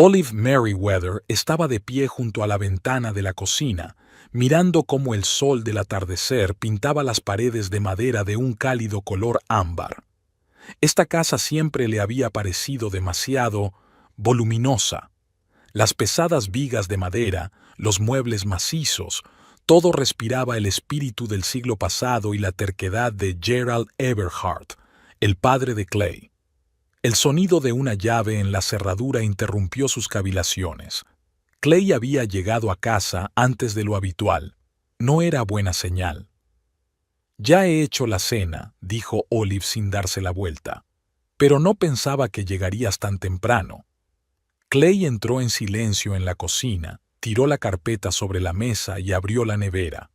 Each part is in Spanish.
Olive Merriweather estaba de pie junto a la ventana de la cocina, mirando cómo el sol del atardecer pintaba las paredes de madera de un cálido color ámbar. Esta casa siempre le había parecido demasiado voluminosa. Las pesadas vigas de madera, los muebles macizos, todo respiraba el espíritu del siglo pasado y la terquedad de Gerald Everhart, el padre de Clay. El sonido de una llave en la cerradura interrumpió sus cavilaciones. Clay había llegado a casa antes de lo habitual. No era buena señal. «Ya he hecho la cena», dijo Olive sin darse la vuelta. «Pero no pensaba que llegarías tan temprano». Clay entró en silencio en la cocina, tiró la carpeta sobre la mesa y abrió la nevera.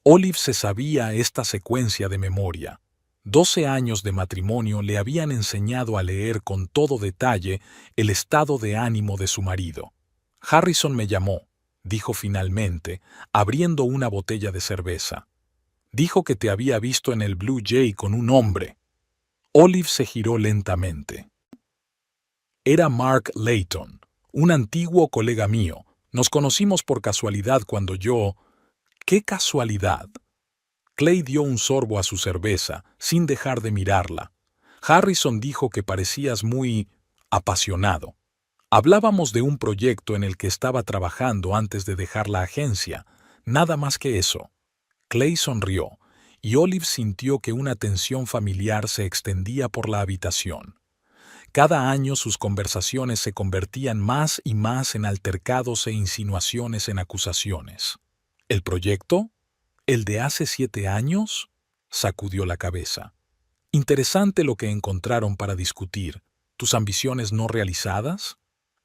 Olive se sabía esta secuencia de memoria. 12 años de matrimonio le habían enseñado a leer con todo detalle el estado de ánimo de su marido. «Harrison me llamó», dijo finalmente, abriendo una botella de cerveza. «Dijo que te había visto en el Blue Jay con un hombre». Olive se giró lentamente. Era Mark Layton, un antiguo colega mío. Nos conocimos por casualidad cuando yo... ¿Qué casualidad? Clay dio un sorbo a su cerveza, sin dejar de mirarla. Harrison dijo que parecías muy apasionado. Hablábamos de un proyecto en el que estaba trabajando antes de dejar la agencia, nada más que eso. Clay sonrió, y Olive sintió que una tensión familiar se extendía por la habitación. Cada año sus conversaciones se convertían más y más en altercados e insinuaciones en acusaciones. ¿El proyecto? ¿El de hace 7 años? Sacudió la cabeza. Interesante lo que encontraron para discutir. ¿Tus ambiciones no realizadas?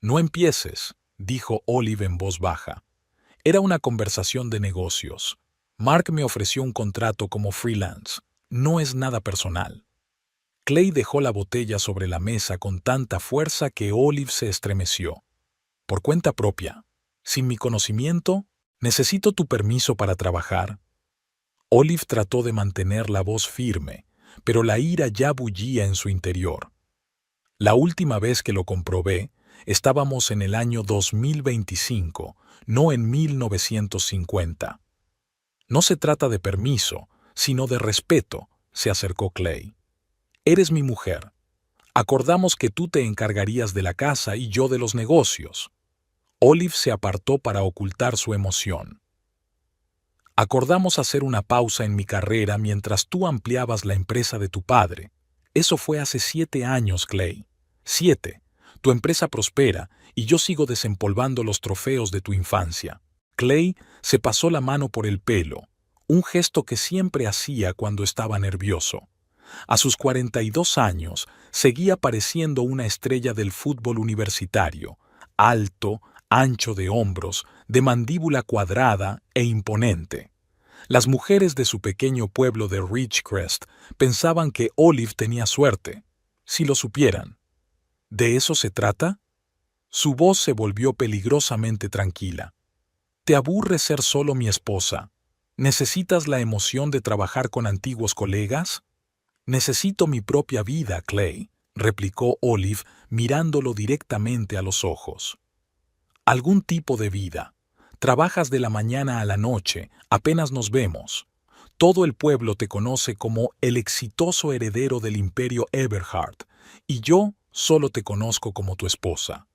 No empieces, dijo Olive en voz baja. Era una conversación de negocios. Mark me ofreció un contrato como freelance. No es nada personal. Clay dejó la botella sobre la mesa con tanta fuerza que Olive se estremeció. Por cuenta propia, sin mi conocimiento, necesito tu permiso para trabajar. Olive trató de mantener la voz firme, pero la ira ya bullía en su interior. La última vez que lo comprobé, estábamos en el año 2025, no en 1950. No se trata de permiso, sino de respeto, se acercó Clay. Eres mi mujer. Acordamos que tú te encargarías de la casa y yo de los negocios. Olive se apartó para ocultar su emoción. Acordamos hacer una pausa en mi carrera mientras tú ampliabas la empresa de tu padre. Eso fue hace 7 años, Clay. 7. Tu empresa prospera y yo sigo desempolvando los trofeos de tu infancia. Clay se pasó la mano por el pelo, un gesto que siempre hacía cuando estaba nervioso. A sus 42 años, seguía pareciendo una estrella del fútbol universitario, alto, ancho de hombros, de mandíbula cuadrada e imponente. Las mujeres de su pequeño pueblo de Ridgecrest pensaban que Olive tenía suerte, si lo supieran. ¿De eso se trata? Su voz se volvió peligrosamente tranquila. ¿Te aburre ser solo mi esposa? ¿Necesitas la emoción de trabajar con antiguos colegas? Necesito mi propia vida, Clay, replicó Olive mirándolo directamente a los ojos. Algún tipo de vida. Trabajas de la mañana a la noche, apenas nos vemos. Todo el pueblo te conoce como el exitoso heredero del imperio Everhart, y yo solo te conozco como tu esposa.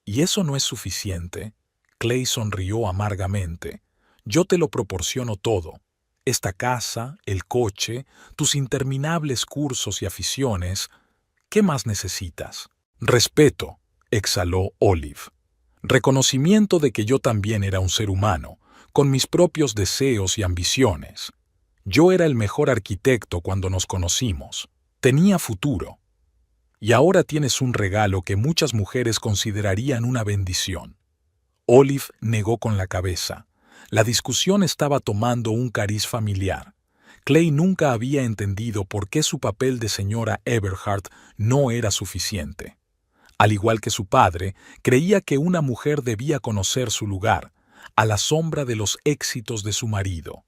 ¿Y eso no es suficiente? Clay sonrió amargamente. Yo te lo proporciono todo. Esta casa, el coche, tus interminables cursos y aficiones. ¿Qué más necesitas? Respeto, exhaló Olive. Reconocimiento de que yo también era un ser humano, con mis propios deseos y ambiciones. Yo era el mejor arquitecto cuando nos conocimos. Tenía futuro. Y ahora tienes un regalo que muchas mujeres considerarían una bendición. Olive negó con la cabeza. La discusión estaba tomando un cariz familiar. Clay nunca había entendido por qué su papel de señora Everhart no era suficiente. Al igual que su padre, creía que una mujer debía conocer su lugar, a la sombra de los éxitos de su marido.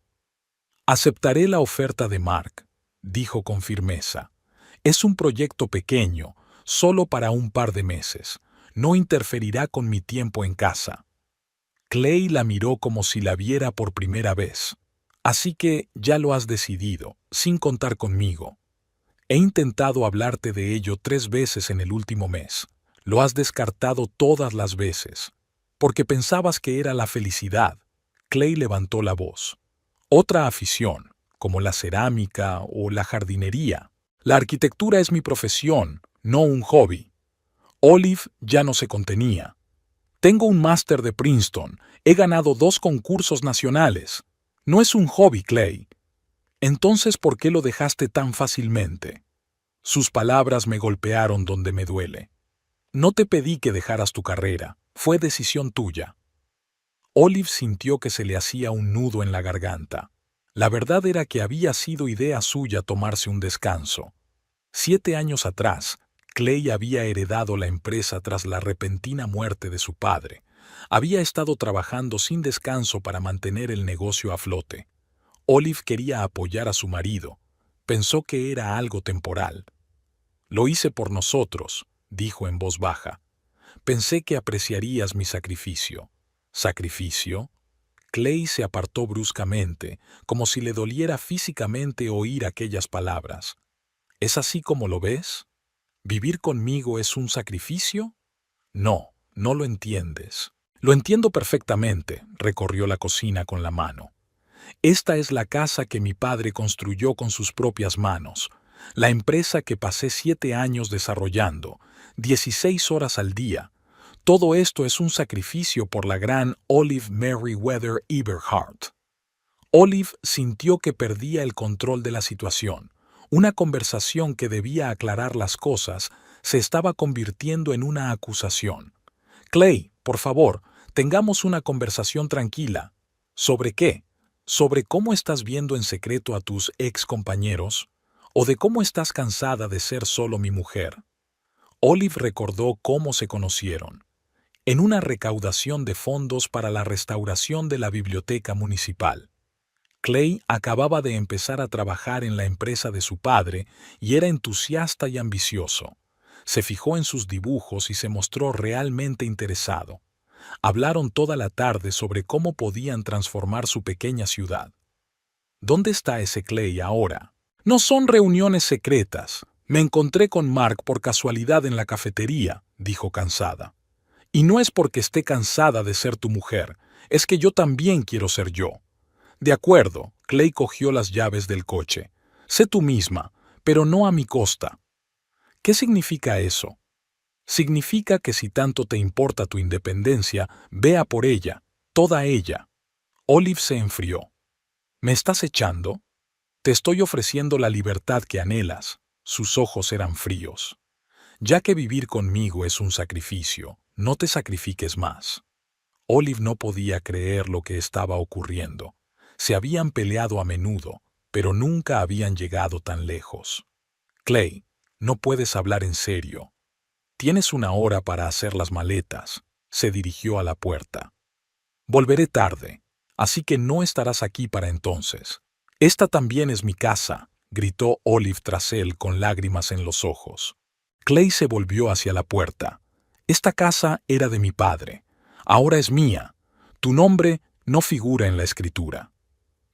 «Aceptaré la oferta de Mark», dijo con firmeza. «Es un proyecto pequeño, solo para un par de meses. No interferirá con mi tiempo en casa. Clay la miró como si la viera por primera vez. Así que ya lo has decidido, sin contar conmigo. He intentado hablarte de ello 3 veces en el último mes. Lo has descartado todas las veces. Porque pensabas que era la felicidad. Clay levantó la voz. Otra afición, como la cerámica o la jardinería. La arquitectura es mi profesión, no un hobby. Olive ya no se contenía. Tengo un máster de Princeton. He ganado 2 concursos nacionales. No es un hobby, Clay. Entonces, ¿por qué lo dejaste tan fácilmente? Sus palabras me golpearon donde me duele. No te pedí que dejaras tu carrera. Fue decisión tuya. Olive sintió que se le hacía un nudo en la garganta. La verdad era que había sido idea suya tomarse un descanso. 7 años atrás, Clay había heredado la empresa tras la repentina muerte de su padre. Había estado trabajando sin descanso para mantener el negocio a flote. Olive quería apoyar a su marido. Pensó que era algo temporal. Lo hice por nosotros, dijo en voz baja. Pensé que apreciarías mi sacrificio. ¿Sacrificio? Clay se apartó bruscamente, como si le doliera físicamente oír aquellas palabras. ¿Es así como lo ves? ¿Vivir conmigo es un sacrificio? No, no lo entiendes. Lo entiendo perfectamente, recorrió la cocina con la mano. Esta es la casa que mi padre construyó con sus propias manos, la empresa que pasé 7 años desarrollando, 16 horas al día. Todo esto es un sacrificio por la gran Olive Merriweather Eberhardt. Olive sintió que perdía el control de la situación. Una conversación que debía aclarar las cosas se estaba convirtiendo en una acusación. Clay, por favor, tengamos una conversación tranquila. ¿Sobre qué? ¿Sobre cómo estás viendo en secreto a tus ex compañeros? ¿O de cómo estás cansada de ser solo mi mujer? Olive recordó cómo se conocieron. En una recaudación de fondos para la restauración de la biblioteca municipal. Clay acababa de empezar a trabajar en la empresa de su padre y era entusiasta y ambicioso. Se fijó en sus dibujos y se mostró realmente interesado. Hablaron toda la tarde sobre cómo podían transformar su pequeña ciudad. ¿Dónde está ese Clay ahora? No son reuniones secretas. Me encontré con Mark por casualidad en la cafetería, dijo cansada. Y no es porque esté cansada de ser tu mujer, es que yo también quiero ser yo. De acuerdo, Clay cogió las llaves del coche. Sé tú misma, pero no a mi costa. ¿Qué significa eso? Significa que si tanto te importa tu independencia, vea por ella, toda ella. Olive se enfrió. ¿Me estás echando? Te estoy ofreciendo la libertad que anhelas. Sus ojos eran fríos. Ya que vivir conmigo es un sacrificio, no te sacrifiques más. Olive no podía creer lo que estaba ocurriendo. Se habían peleado a menudo, pero nunca habían llegado tan lejos. Clay, no puedes hablar en serio. Tienes 1 hora para hacer las maletas. Se dirigió a la puerta. Volveré tarde, así que no estarás aquí para entonces. Esta también es mi casa, gritó Olive tras él con lágrimas en los ojos. Clay se volvió hacia la puerta. Esta casa era de mi padre. Ahora es mía. Tu nombre no figura en la escritura.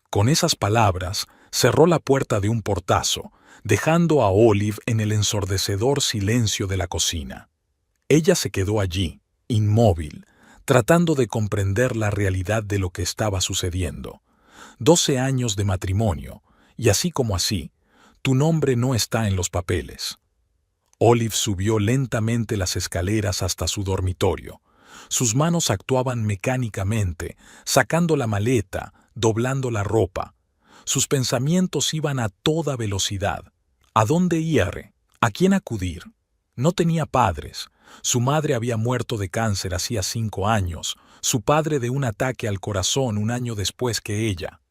Con esas palabras, cerró la puerta de un portazo, dejando a Olive en el ensordecedor silencio de la cocina. Ella se quedó allí, inmóvil, tratando de comprender la realidad de lo que estaba sucediendo. 12 años de matrimonio, y así como así, tu nombre no está en los papeles. Olive subió lentamente las escaleras hasta su dormitorio. Sus manos actuaban mecánicamente, sacando la maleta, doblando la ropa. Sus pensamientos iban a toda velocidad. ¿A dónde ir? ¿A quién acudir? No tenía padres. Su madre había muerto de cáncer hacía 5 años, su padre de un ataque al corazón 1 año después que ella.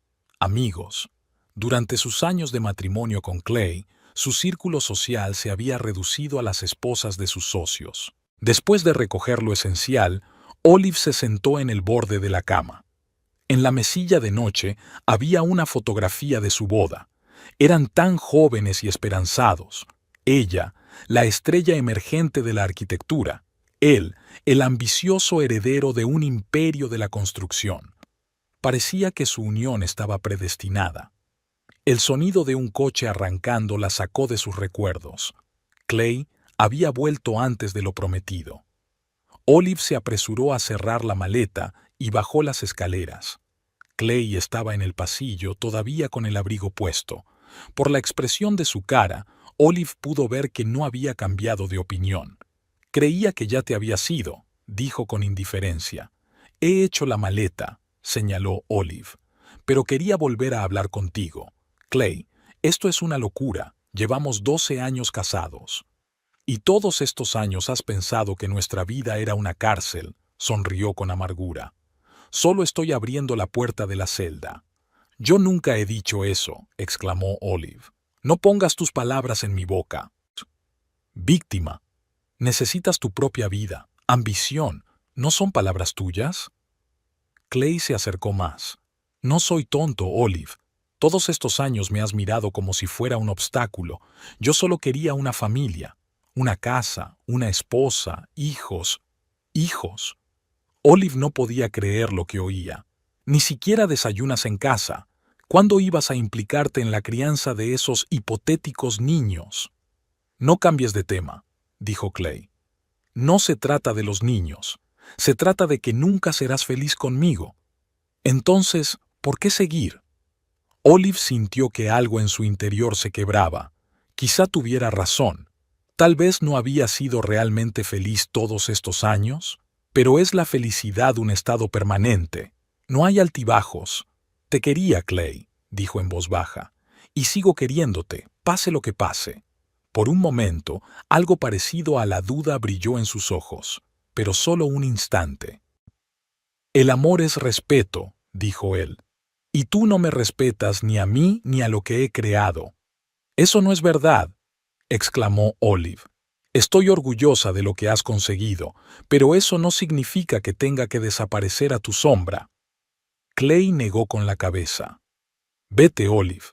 Amigos. Durante sus años de matrimonio con Clay, su círculo social se había reducido a las esposas de sus socios. Después de recoger lo esencial, Olive se sentó en el borde de la cama. En la mesilla de noche había una fotografía de su boda. Eran tan jóvenes y esperanzados. Ella, la estrella emergente de la arquitectura. Él, el ambicioso heredero de un imperio de la construcción. Parecía que su unión estaba predestinada. El sonido de un coche arrancando la sacó de sus recuerdos. Clay había vuelto antes de lo prometido. Olive se apresuró a cerrar la maleta y bajó las escaleras. Clay estaba en el pasillo, todavía con el abrigo puesto. Por la expresión de su cara, Olive pudo ver que no había cambiado de opinión. «Creía que ya te habías ido», dijo con indiferencia. «He hecho la maleta», señaló Olive. «Pero quería volver a hablar contigo. Clay, esto es una locura. Llevamos 12 años casados». «¿Y todos estos años has pensado que nuestra vida era una cárcel?», sonrió con amargura. «Solo estoy abriendo la puerta de la celda». «Yo nunca he dicho eso», exclamó Olive. «No pongas tus palabras en mi boca». «Víctima. Necesitas tu propia vida. Ambición. ¿No son palabras tuyas?». Clay se acercó más. «No soy tonto, Olive. Todos estos años me has mirado como si fuera un obstáculo. Yo solo quería una familia, una casa, una esposa, hijos. Hijos». Olive no podía creer lo que oía. «Ni siquiera desayunas en casa. ¿Cuándo ibas a implicarte en la crianza de esos hipotéticos niños?». «No cambies de tema», dijo Clay. «No se trata de los niños. Se trata de que nunca serás feliz conmigo. Entonces, ¿por qué seguir?». Olive sintió que algo en su interior se quebraba. Quizá tuviera razón. Tal vez no había sido realmente feliz todos estos años, pero ¿es la felicidad un estado permanente? No hay altibajos. «Te quería, Clay», dijo en voz baja, «y sigo queriéndote, pase lo que pase». Por un momento, algo parecido a la duda brilló en sus ojos, pero solo un instante. «El amor es respeto», dijo él, «y tú no me respetas ni a mí ni a lo que he creado». «Eso no es verdad», exclamó Olive. «Estoy orgullosa de lo que has conseguido, pero eso no significa que tenga que desaparecer a tu sombra». Clay negó con la cabeza. «Vete, Olive.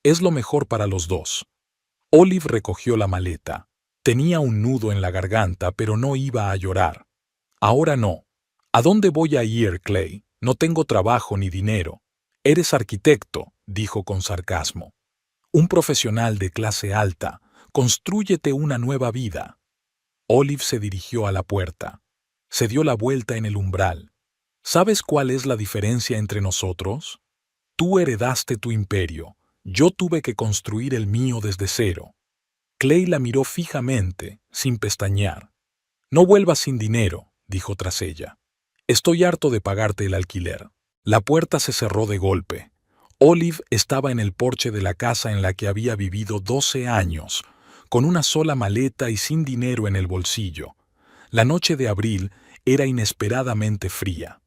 Es lo mejor para los dos». Olive recogió la maleta. Tenía un nudo en la garganta, pero no iba a llorar. «Ahora no. ¿A dónde voy a ir, Clay? No tengo trabajo ni dinero». «Eres arquitecto», dijo con sarcasmo. «Un profesional de clase alta. Constrúyete una nueva vida». Olive se dirigió a la puerta. Se dio la vuelta en el umbral. «¿Sabes cuál es la diferencia entre nosotros? Tú heredaste tu imperio. Yo tuve que construir el mío desde cero». Clay la miró fijamente, sin pestañear. «No vuelvas sin dinero», dijo tras ella. «Estoy harto de pagarte el alquiler». La puerta se cerró de golpe. Olive estaba en el porche de la casa en la que había vivido 12 años, con una sola maleta y sin dinero en el bolsillo. La noche de abril era inesperadamente fría.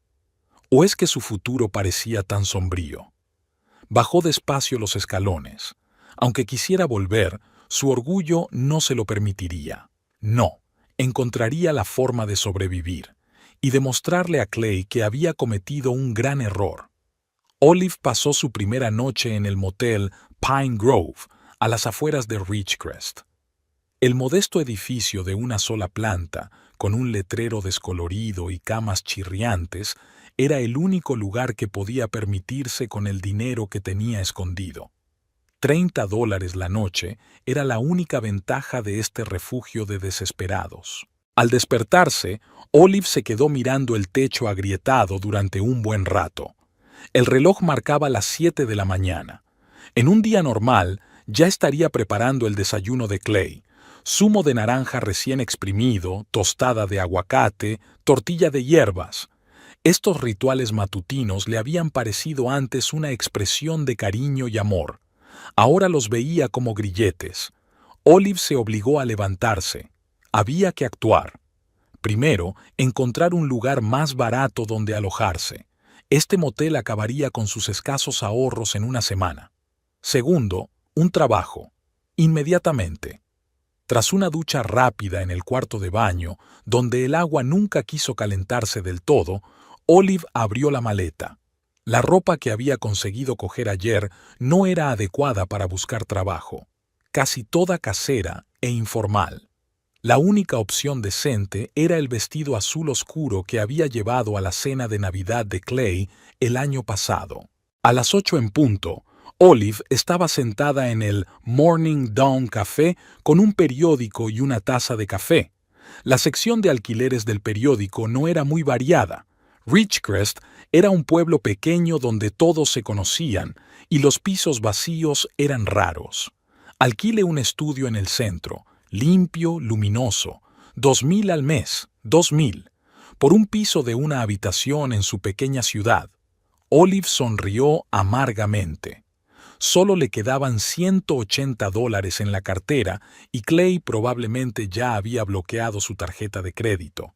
¿O es que su futuro parecía tan sombrío? Bajó despacio los escalones. Aunque quisiera volver, su orgullo no se lo permitiría. No, encontraría la forma de sobrevivir y demostrarle a Clay que había cometido un gran error. Olive pasó su primera noche en el motel Pine Grove, a las afueras de Ridgecrest. El modesto edificio de una sola planta, con un letrero descolorido y camas chirriantes, era el único lugar que podía permitirse con el dinero que tenía escondido. $30 la noche era la única ventaja de este refugio de desesperados. Al despertarse, Olive se quedó mirando el techo agrietado durante un buen rato. El reloj marcaba las 7 de la mañana. En un día normal, ya estaría preparando el desayuno de Clay: zumo de naranja recién exprimido, tostada de aguacate, tortilla de hierbas. Estos rituales matutinos le habían parecido antes una expresión de cariño y amor. Ahora los veía como grilletes. Olive se obligó a levantarse. Había que actuar. Primero, encontrar un lugar más barato donde alojarse. Este motel acabaría con sus escasos ahorros en una semana. Segundo, un trabajo. Inmediatamente. Tras una ducha rápida en el cuarto de baño, donde el agua nunca quiso calentarse del todo, Olive abrió la maleta. La ropa que había conseguido coger ayer no era adecuada para buscar trabajo. Casi toda casera e informal. La única opción decente era el vestido azul oscuro que había llevado a la cena de Navidad de Clay el año pasado. A las 8 en punto, Olive estaba sentada en el Morning Dawn Café con un periódico y una taza de café. La sección de alquileres del periódico no era muy variada. Ridgecrest era un pueblo pequeño donde todos se conocían y los pisos vacíos eran raros. Alquile un estudio en el centro, limpio, luminoso, 2.000 al mes, 2.000, por un piso de una habitación en su pequeña ciudad. Olive sonrió amargamente. Solo le quedaban $180 en la cartera y Clay probablemente ya había bloqueado su tarjeta de crédito.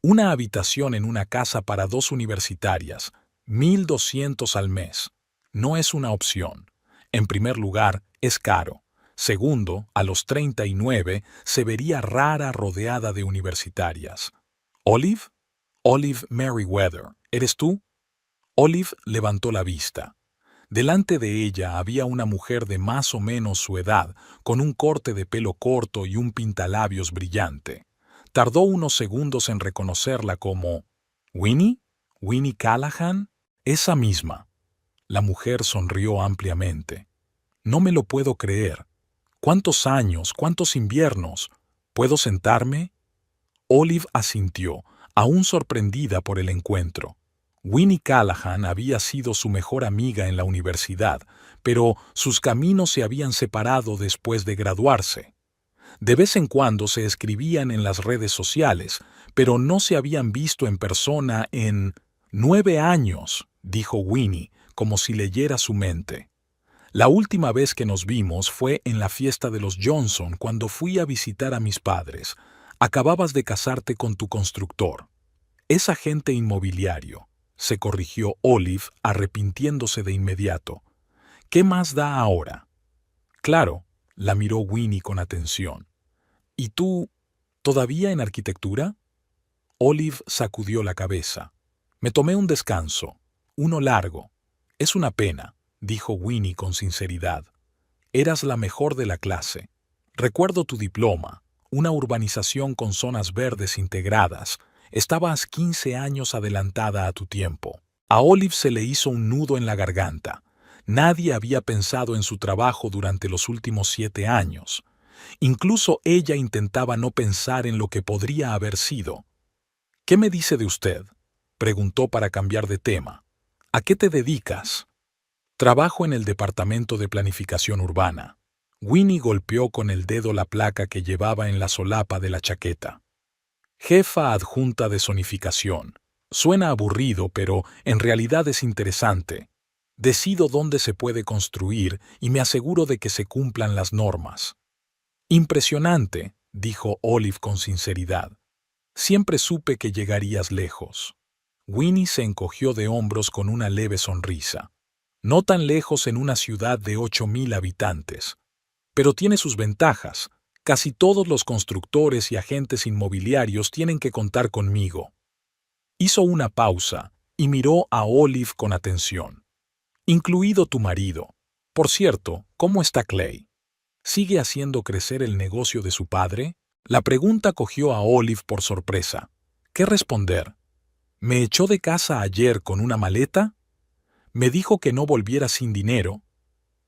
Una habitación en una casa para 2 universitarias, 1.200 al mes. No es una opción. En primer lugar, es caro. Segundo, a los 39 se vería rara rodeada de universitarias. ¿Olive? Olive Merriweather, ¿eres tú? Olive levantó la vista. Delante de ella había una mujer de más o menos su edad, con un corte de pelo corto y un pintalabios brillante. Tardó unos segundos en reconocerla como ¿Winnie? ¿Winnie Callahan? Esa misma. La mujer sonrió ampliamente. No me lo puedo creer. ¿Cuántos años? ¿Cuántos inviernos? ¿Puedo sentarme? Olive asintió, aún sorprendida por el encuentro. Winnie Callahan había sido su mejor amiga en la universidad, pero sus caminos se habían separado después de graduarse. De vez en cuando se escribían en las redes sociales, pero no se habían visto en persona en 9 años, dijo Winnie, como si leyera su mente. La última vez que nos vimos fue en la fiesta de los Johnson cuando fui a visitar a mis padres. Acababas de casarte con tu constructor. Es agente inmobiliario, se corrigió Olive, arrepintiéndose de inmediato. ¿Qué más da ahora? Claro, la miró Winnie con atención. ¿Y tú, todavía en arquitectura? Olive sacudió la cabeza. Me tomé un descanso, uno largo. Es una pena, dijo Winnie con sinceridad. Eras la mejor de la clase. Recuerdo tu diploma, una urbanización con zonas verdes integradas. Estabas 15 años adelantada a tu tiempo. A Olive se le hizo un nudo en la garganta. Nadie había pensado en su trabajo durante los últimos 7 años. Incluso ella intentaba no pensar en lo que podría haber sido. ¿Qué me dice de usted?, preguntó para cambiar de tema. ¿A qué te dedicas? Trabajo en el Departamento de Planificación Urbana. Winnie golpeó con el dedo la placa que llevaba en la solapa de la chaqueta. Jefa adjunta de zonificación. Suena aburrido, pero en realidad es interesante. Decido dónde se puede construir y me aseguro de que se cumplan las normas. Impresionante, dijo Olive con sinceridad. Siempre supe que llegarías lejos. Winnie se encogió de hombros con una leve sonrisa. No tan lejos en una ciudad de 8.000 habitantes. Pero tiene sus ventajas. Casi todos los constructores y agentes inmobiliarios tienen que contar conmigo. Hizo una pausa y miró a Olive con atención. Incluido tu marido. Por cierto, ¿cómo está Clay? ¿Sigue haciendo crecer el negocio de su padre? La pregunta cogió a Olive por sorpresa. ¿Qué responder? ¿Me echó de casa ayer con una maleta? ¿Me dijo que no volviera sin dinero?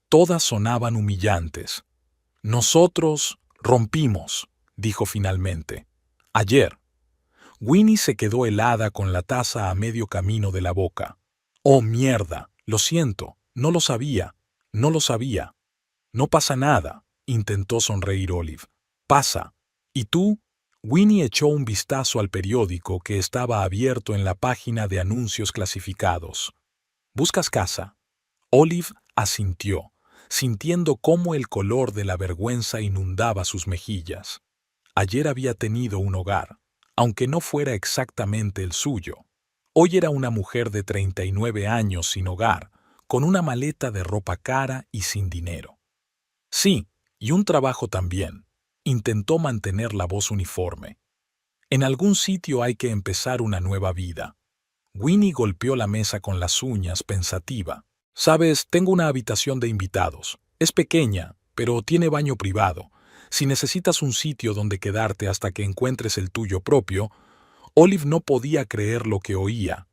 Todas sonaban humillantes. Nosotros rompimos, dijo finalmente. Ayer. Winnie se quedó helada con la taza a medio camino de la boca. Oh, mierda, lo siento, no lo sabía, no lo sabía. No pasa nada, intentó sonreír Olive. Pasa. ¿Y tú? Winnie echó un vistazo al periódico que estaba abierto en la página de anuncios clasificados. ¿Buscas casa? Olive asintió, sintiendo cómo el color de la vergüenza inundaba sus mejillas. Ayer había tenido un hogar, aunque no fuera exactamente el suyo. Hoy era una mujer de 39 años sin hogar, con una maleta de ropa cara y sin dinero. Sí, y un trabajo también. Intentó mantener la voz uniforme. En algún sitio hay que empezar una nueva vida. Winnie golpeó la mesa con las uñas, pensativa. Sabes, tengo una habitación de invitados. Es pequeña, pero tiene baño privado. Si necesitas un sitio donde quedarte hasta que encuentres el tuyo propio, Olive no podía creer lo que oía.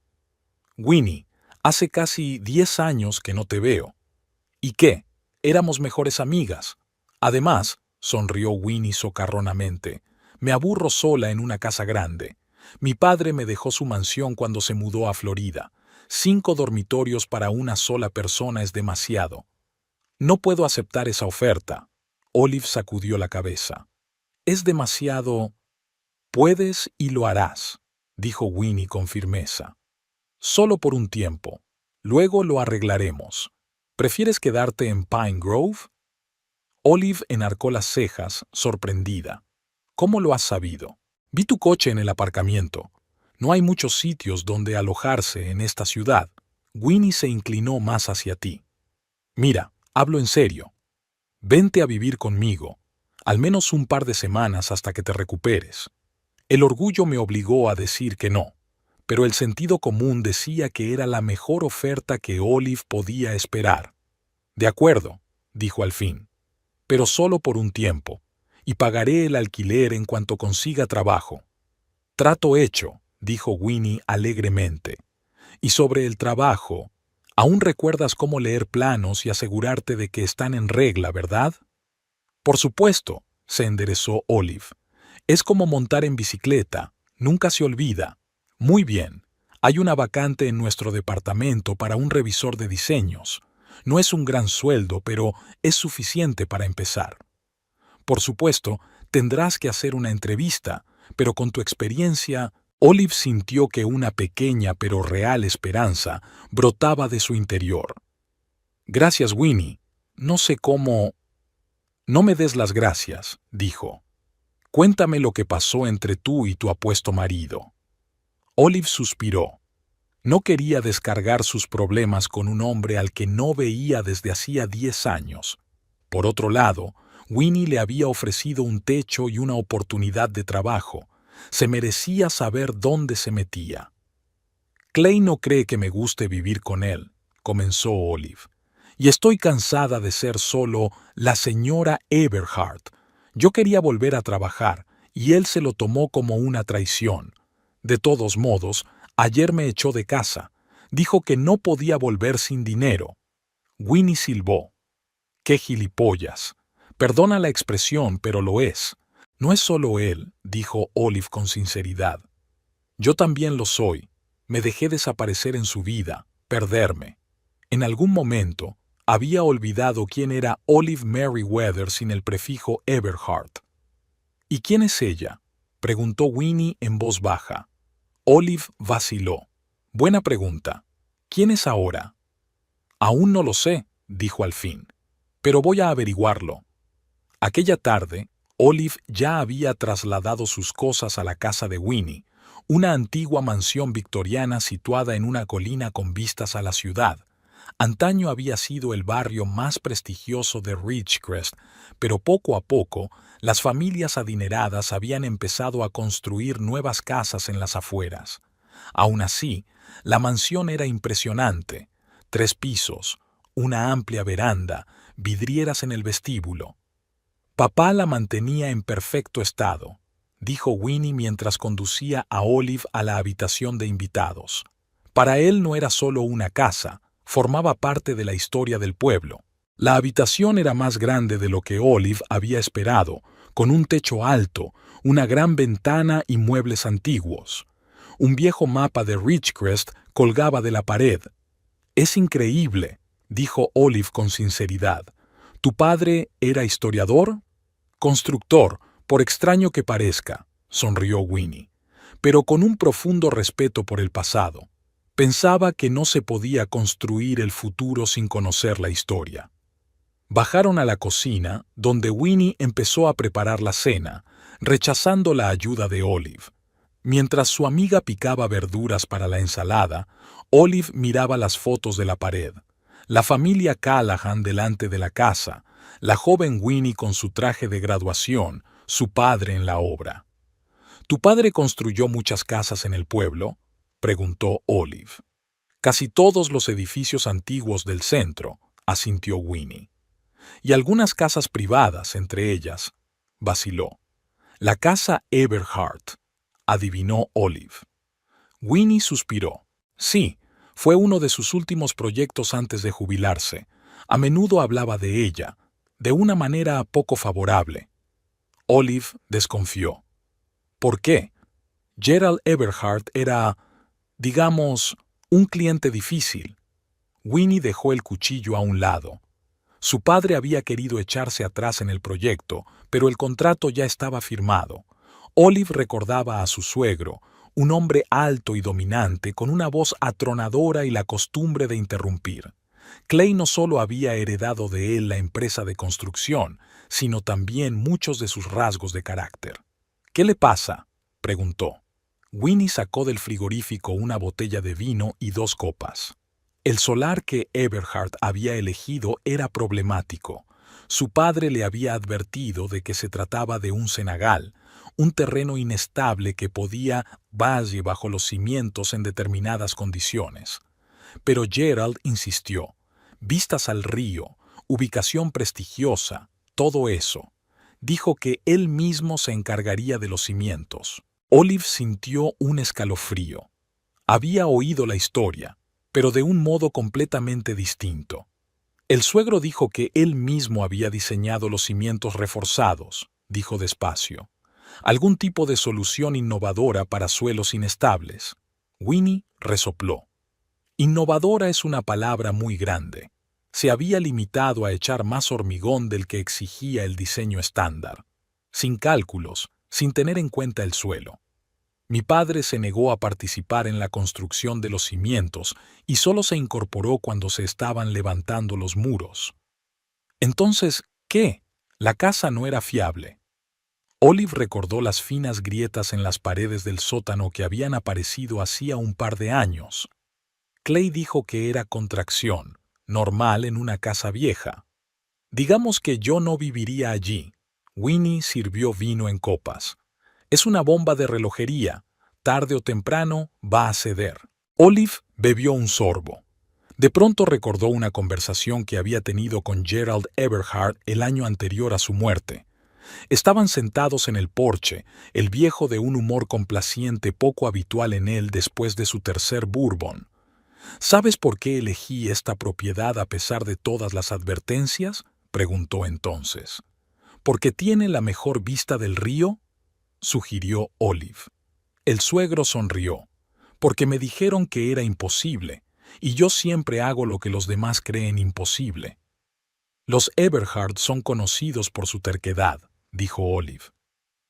Winnie, hace casi 10 años que no te veo. ¿Y qué? Éramos mejores amigas. Además, sonrió Winnie socarronamente, me aburro sola en una casa grande. Mi padre me dejó su mansión cuando se mudó a Florida. 5 dormitorios para una sola persona es demasiado. No puedo aceptar esa oferta. Olive sacudió la cabeza. Es demasiado... Puedes y lo harás, dijo Winnie con firmeza. Solo por un tiempo. Luego lo arreglaremos. ¿Prefieres quedarte en Pine Grove? Olive enarcó las cejas, sorprendida. ¿Cómo lo has sabido? Vi tu coche en el aparcamiento. No hay muchos sitios donde alojarse en esta ciudad. Winnie se inclinó más hacia ti. Mira, hablo en serio. Vente a vivir conmigo, al menos un par de semanas hasta que te recuperes. El orgullo me obligó a decir que no, pero el sentido común decía que era la mejor oferta que Olive podía esperar. De acuerdo, dijo al fin, pero solo por un tiempo, y pagaré el alquiler en cuanto consiga trabajo. Trato hecho, dijo Winnie alegremente. Y sobre el trabajo, aún recuerdas cómo leer planos y asegurarte de que están en regla, ¿verdad? Por supuesto, se enderezó Olive. Es como montar en bicicleta, nunca se olvida. Muy bien, hay una vacante en nuestro departamento para un revisor de diseños. No es un gran sueldo, pero es suficiente para empezar. Por supuesto, tendrás que hacer una entrevista, pero con tu experiencia, Olive sintió que una pequeña pero real esperanza brotaba de su interior. Gracias, Winnie. No sé cómo... No me des las gracias, dijo. Cuéntame lo que pasó entre tú y tu apuesto marido. Olive suspiró. No quería descargar sus problemas con un hombre al que no veía desde hacía 10 años. Por otro lado, Winnie le había ofrecido un techo y una oportunidad de trabajo. Se merecía saber dónde se metía. Clay no cree que me guste vivir con él, comenzó Olive. Y estoy cansada de ser solo la señora Eberhardt. Yo quería volver a trabajar, y él se lo tomó como una traición. De todos modos, ayer me echó de casa. Dijo que no podía volver sin dinero. Winnie silbó. ¡Qué gilipollas! Perdona la expresión, pero lo es. No es solo él, dijo Olive con sinceridad. Yo también lo soy. Me dejé desaparecer en su vida, perderme. En algún momento, había olvidado quién era Olive Merriweather sin el prefijo Eberhardt. ¿Y quién es ella?, preguntó Winnie en voz baja. Olive vaciló. Buena pregunta. ¿Quién es ahora? Aún no lo sé, dijo al fin, pero voy a averiguarlo. Aquella tarde, Olive ya había trasladado sus cosas a la casa de Winnie, una antigua mansión victoriana situada en una colina con vistas a la ciudad. Antaño había sido el barrio más prestigioso de Ridgecrest, pero poco a poco las familias adineradas habían empezado a construir nuevas casas en las afueras. Aún así, la mansión era impresionante. 3 pisos, una amplia veranda, vidrieras en el vestíbulo. Papá la mantenía en perfecto estado, dijo Winnie mientras conducía a Olive a la habitación de invitados. Para él no era solo una casa, formaba parte de la historia del pueblo. La habitación era más grande de lo que Olive había esperado, con un techo alto, una gran ventana y muebles antiguos. Un viejo mapa de Ridgecrest colgaba de la pared. «Es increíble», dijo Olive con sinceridad. «¿Tu padre era historiador?» «Constructor, por extraño que parezca», sonrió Winnie, pero con un profundo respeto por el pasado. Pensaba que no se podía construir el futuro sin conocer la historia. Bajaron a la cocina, donde Winnie empezó a preparar la cena, rechazando la ayuda de Olive. Mientras su amiga picaba verduras para la ensalada, Olive miraba las fotos de la pared. La familia Callahan delante de la casa, la joven Winnie con su traje de graduación, su padre en la obra. ¿Tu padre construyó muchas casas en el pueblo?, preguntó Olive. Casi todos los edificios antiguos del centro, asintió Winnie. Y algunas casas privadas, entre ellas. vaciló. La casa Eberhard, adivinó Olive. Winnie suspiró. Sí, fue uno de sus últimos proyectos antes de jubilarse. A menudo hablaba de ella, de una manera poco favorable. Olive desconfió. ¿Por qué? Gerald Eberhard era, digamos, un cliente difícil. Winnie dejó el cuchillo a un lado. Su padre había querido echarse atrás en el proyecto, pero el contrato ya estaba firmado. Olive recordaba a su suegro, un hombre alto y dominante, con una voz atronadora y la costumbre de interrumpir. Clay no solo había heredado de él la empresa de construcción, sino también muchos de sus rasgos de carácter. ¿Qué le pasa?, preguntó. Winnie sacó del frigorífico una botella de vino y 2 copas. El solar que Eberhard había elegido era problemático. Su padre le había advertido de que se trataba de un cenagal, un terreno inestable que podía valle bajo los cimientos en determinadas condiciones. Pero Gerald insistió. Vistas al río, ubicación prestigiosa, todo eso. Dijo que él mismo se encargaría de los cimientos. Olive sintió un escalofrío. Había oído la historia, pero de un modo completamente distinto. El suegro dijo que él mismo había diseñado los cimientos reforzados, dijo despacio. Algún tipo de solución innovadora para suelos inestables. Winnie resopló. Innovadora es una palabra muy grande. Se había limitado a echar más hormigón del que exigía el diseño estándar, sin cálculos, sin tener en cuenta el suelo. Mi padre se negó a participar en la construcción de los cimientos y solo se incorporó cuando se estaban levantando los muros. Entonces, ¿qué? La casa no era fiable. Olive recordó las finas grietas en las paredes del sótano que habían aparecido hacía un par de años. Clay dijo que era contracción, normal en una casa vieja. Digamos que yo no viviría allí. Winnie sirvió vino en copas. Es una bomba de relojería. Tarde o temprano va a ceder. Olive bebió un sorbo. De pronto recordó una conversación que había tenido con Gerald Eberhard el año anterior a su muerte. Estaban sentados en el porche, el viejo de un humor complaciente poco habitual en él después de su tercer bourbon. ¿Sabes por qué elegí esta propiedad a pesar de todas las advertencias?, preguntó entonces. ¿Porque tiene la mejor vista del río?, sugirió Olive. El suegro sonrió. Porque me dijeron que era imposible, y yo siempre hago lo que los demás creen imposible. Los Eberhard son conocidos por su terquedad, dijo Olive,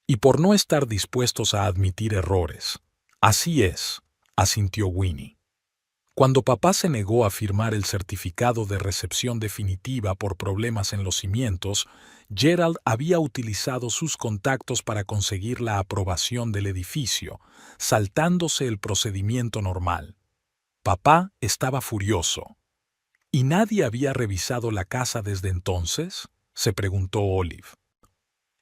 y por no estar dispuestos a admitir errores. Así es, asintió Winnie. Cuando papá se negó a firmar el certificado de recepción definitiva por problemas en los cimientos, Gerald había utilizado sus contactos para conseguir la aprobación del edificio, saltándose el procedimiento normal. Papá estaba furioso. ¿Y nadie había revisado la casa desde entonces?, se preguntó Olive.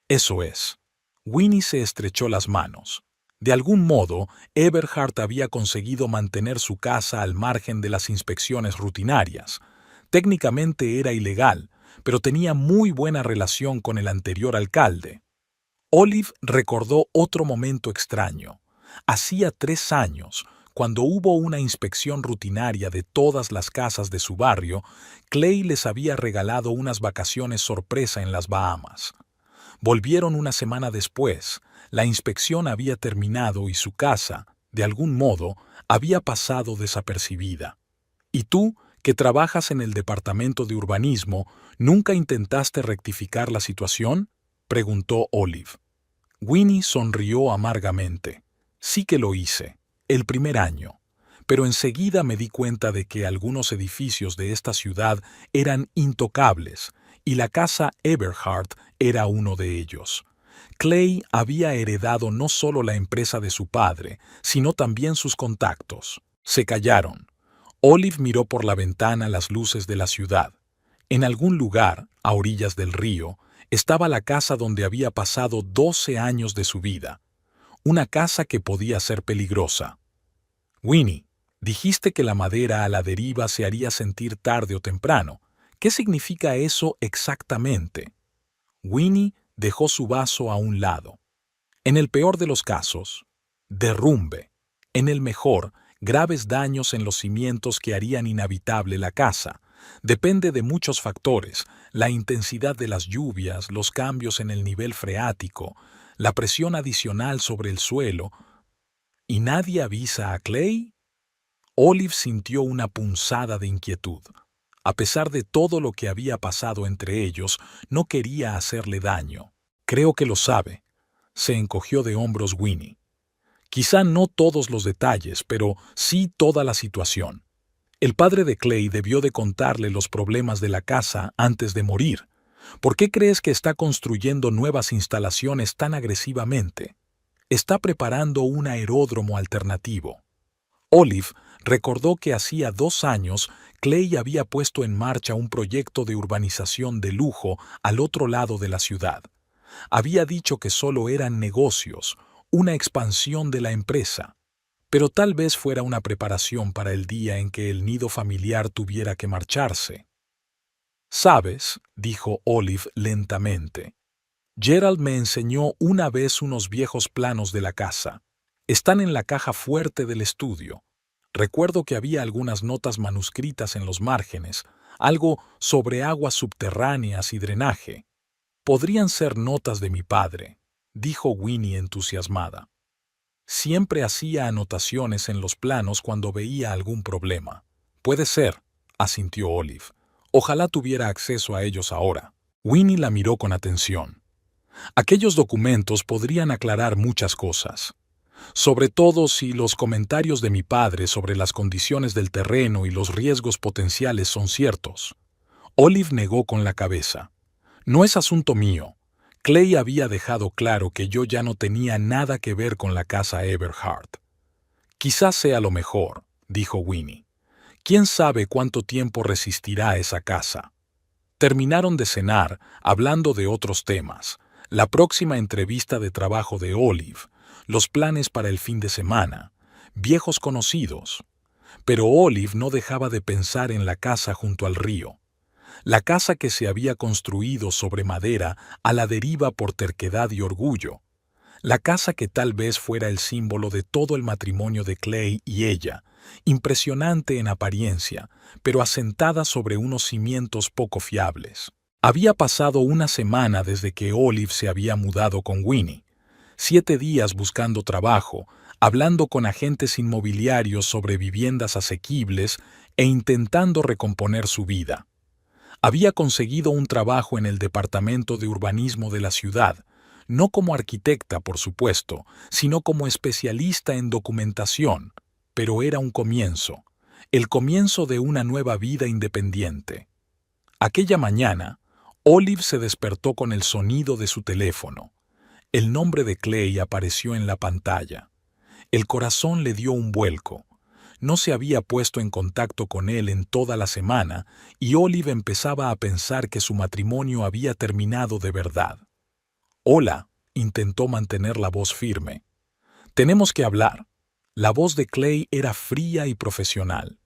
Eso es. Winnie se estrechó las manos. De algún modo, Eberhard había conseguido mantener su casa al margen de las inspecciones rutinarias. Técnicamente era ilegal, pero tenía muy buena relación con el anterior alcalde. Olive recordó otro momento extraño. Hacía 3 años, cuando hubo una inspección rutinaria de todas las casas de su barrio, Clay les había regalado unas vacaciones sorpresa en las Bahamas. Volvieron una semana después. La inspección había terminado y su casa, de algún modo, había pasado desapercibida. ¿Y tú, que trabajas en el departamento de urbanismo, nunca intentaste rectificar la situación?, preguntó Olive. Winnie sonrió amargamente. Sí que lo hice, el primer año, pero enseguida me di cuenta de que algunos edificios de esta ciudad eran intocables, y la casa Eberhard era uno de ellos. Clay había heredado no solo la empresa de su padre, sino también sus contactos. Se callaron. Olive miró por la ventana las luces de la ciudad. En algún lugar, a orillas del río, estaba la casa donde había pasado 12 años de su vida. Una casa que podía ser peligrosa. Winnie, dijiste que la madera a la deriva se haría sentir tarde o temprano. ¿Qué significa eso exactamente? Winnie Dejó su vaso a un lado. En el peor de los casos, derrumbe. En el mejor, graves daños en los cimientos que harían inhabitable la casa. Depende de muchos factores: la intensidad de las lluvias, los cambios en el nivel freático, la presión adicional sobre el suelo. ¿Y nadie avisa a Clay? Olive sintió una punzada de inquietud. A pesar de todo lo que había pasado entre ellos, no quería hacerle daño. Creo que lo sabe. Se encogió de hombros Winnie. Quizá no todos los detalles, pero sí toda la situación. El padre de Clay debió de contarle los problemas de la casa antes de morir. ¿Por qué crees que está construyendo nuevas instalaciones tan agresivamente? Está preparando un aeródromo alternativo. Olive recordó que hacía 2 años Clay había puesto en marcha un proyecto de urbanización de lujo al otro lado de la ciudad. Había dicho que solo eran negocios, una expansión de la empresa, pero tal vez fuera una preparación para el día en que el nido familiar tuviera que marcharse. «¿Sabes?», dijo Olive lentamente. «Gerald me enseñó una vez unos viejos planos de la casa. Están en la caja fuerte del estudio. Recuerdo que había algunas notas manuscritas en los márgenes, algo sobre aguas subterráneas y drenaje. Podrían ser notas de mi padre», dijo Winnie entusiasmada. «Siempre hacía anotaciones en los planos cuando veía algún problema». «Puede ser», asintió Olive. «Ojalá tuviera acceso a ellos ahora». Winnie la miró con atención. Aquellos documentos podrían aclarar muchas cosas. Sobre todo si los comentarios de mi padre sobre las condiciones del terreno y los riesgos potenciales son ciertos. Olive negó con la cabeza. «No es asunto mío. Clay había dejado claro que yo ya no tenía nada que ver con la casa Everhart». «Quizás sea lo mejor», dijo Winnie. «¿Quién sabe cuánto tiempo resistirá esa casa?». Terminaron de cenar, hablando de otros temas: la próxima entrevista de trabajo de Olive, los planes para el fin de semana, viejos conocidos. Pero Olive no dejaba de pensar en la casa junto al río. La casa que se había construido sobre madera a la deriva por terquedad y orgullo. La casa que tal vez fuera el símbolo de todo el matrimonio de Clay y ella, impresionante en apariencia, pero asentada sobre unos cimientos poco fiables. Había pasado una semana desde que Olive se había mudado con Winnie. 7 días buscando trabajo, hablando con agentes inmobiliarios sobre viviendas asequibles e intentando recomponer su vida. Había conseguido un trabajo en el departamento de urbanismo de la ciudad, no como arquitecta, por supuesto, sino como especialista en documentación, pero era un comienzo, el comienzo de una nueva vida independiente. Aquella mañana, Olive se despertó con el sonido de su teléfono. El nombre de Clay apareció en la pantalla. El corazón le dio un vuelco. No se había puesto en contacto con él en toda la semana y Olive empezaba a pensar que su matrimonio había terminado de verdad. «Hola», intentó mantener la voz firme. «Tenemos que hablar». La voz de Clay era fría y profesional.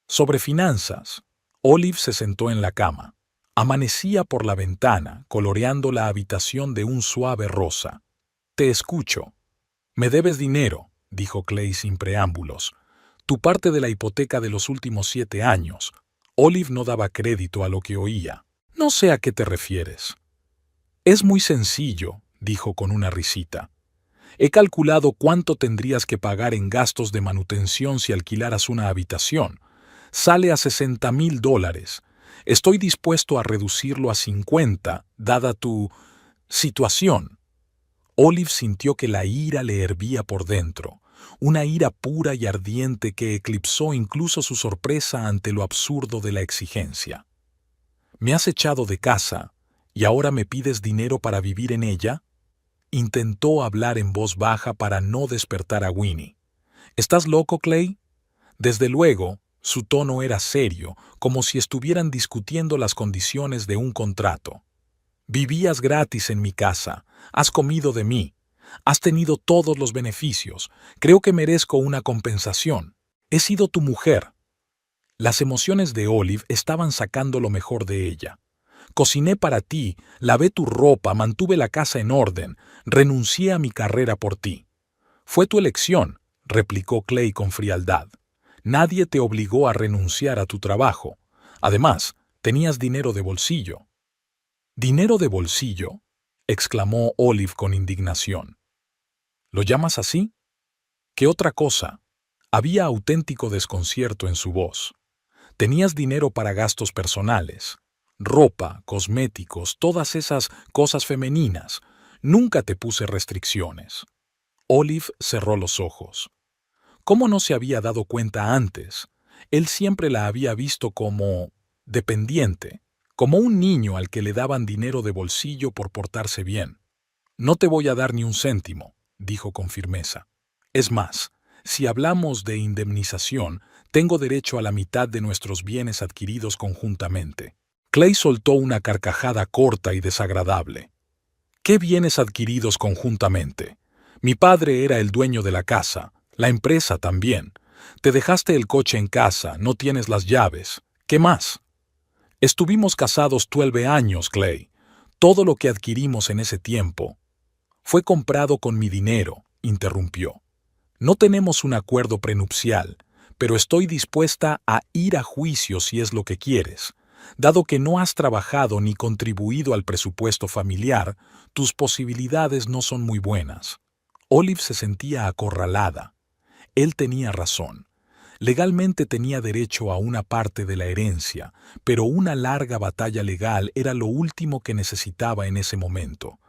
«Sobre finanzas». Olive se sentó en la cama. Amanecía por la ventana, coloreando la habitación de un suave rosa. «Te escucho». «Me debes dinero», dijo Clay sin preámbulos. «Tu parte de la hipoteca de los últimos 7 años». Olive no daba crédito a lo que oía. «No sé a qué te refieres». «Es muy sencillo», dijo con una risita. «He calculado cuánto tendrías que pagar en gastos de manutención si alquilaras una habitación. Sale a $60,000. Estoy dispuesto a reducirlo a 50, dada tu situación». Olive sintió que la ira le hervía por dentro, una ira pura y ardiente que eclipsó incluso su sorpresa ante lo absurdo de la exigencia. «¿Me has echado de casa y ahora me pides dinero para vivir en ella?». Intentó hablar en voz baja para no despertar a Winnie. «¿Estás loco, Clay?». Desde luego, su tono era serio, como si estuvieran discutiendo las condiciones de un contrato. «Vivías gratis en mi casa, has comido de mí, has tenido todos los beneficios, creo que merezco una compensación. He sido tu mujer». Las emociones de Olive estaban sacando lo mejor de ella. Cociné para ti, lavé tu ropa, mantuve la casa en orden, renuncié a mi carrera por ti. Fue tu elección, replicó Clay con frialdad. Nadie te obligó a renunciar a tu trabajo. Además, tenías dinero de bolsillo. ¿Dinero de bolsillo?, exclamó Olive con indignación. ¿Lo llamas así? ¿Qué otra cosa? Había auténtico desconcierto en su voz. Tenías dinero para gastos personales, ropa, cosméticos, todas esas cosas femeninas. Nunca te puse restricciones. Olive cerró los ojos. ¿Cómo no se había dado cuenta antes? Él siempre la había visto como dependiente, como un niño al que le daban dinero de bolsillo por portarse bien. No te voy a dar ni un céntimo, dijo con firmeza. Es más, si hablamos de indemnización, tengo derecho a la mitad de nuestros bienes adquiridos conjuntamente. Clay soltó una carcajada corta y desagradable. ¿Qué bienes adquiridos conjuntamente? Mi padre era el dueño de la casa, la empresa también. Te dejaste el coche en casa, no tienes las llaves. ¿Qué más? Estuvimos casados 12 años, Clay. Todo lo que adquirimos en ese tiempo fue comprado con mi dinero, interrumpió. No tenemos un acuerdo prenupcial, pero estoy dispuesta a ir a juicio si es lo que quieres. Dado que no has trabajado ni contribuido al presupuesto familiar, tus posibilidades no son muy buenas. Olive se sentía acorralada. Él tenía razón. Legalmente tenía derecho a una parte de la herencia, pero una larga batalla legal era lo último que necesitaba en ese momento.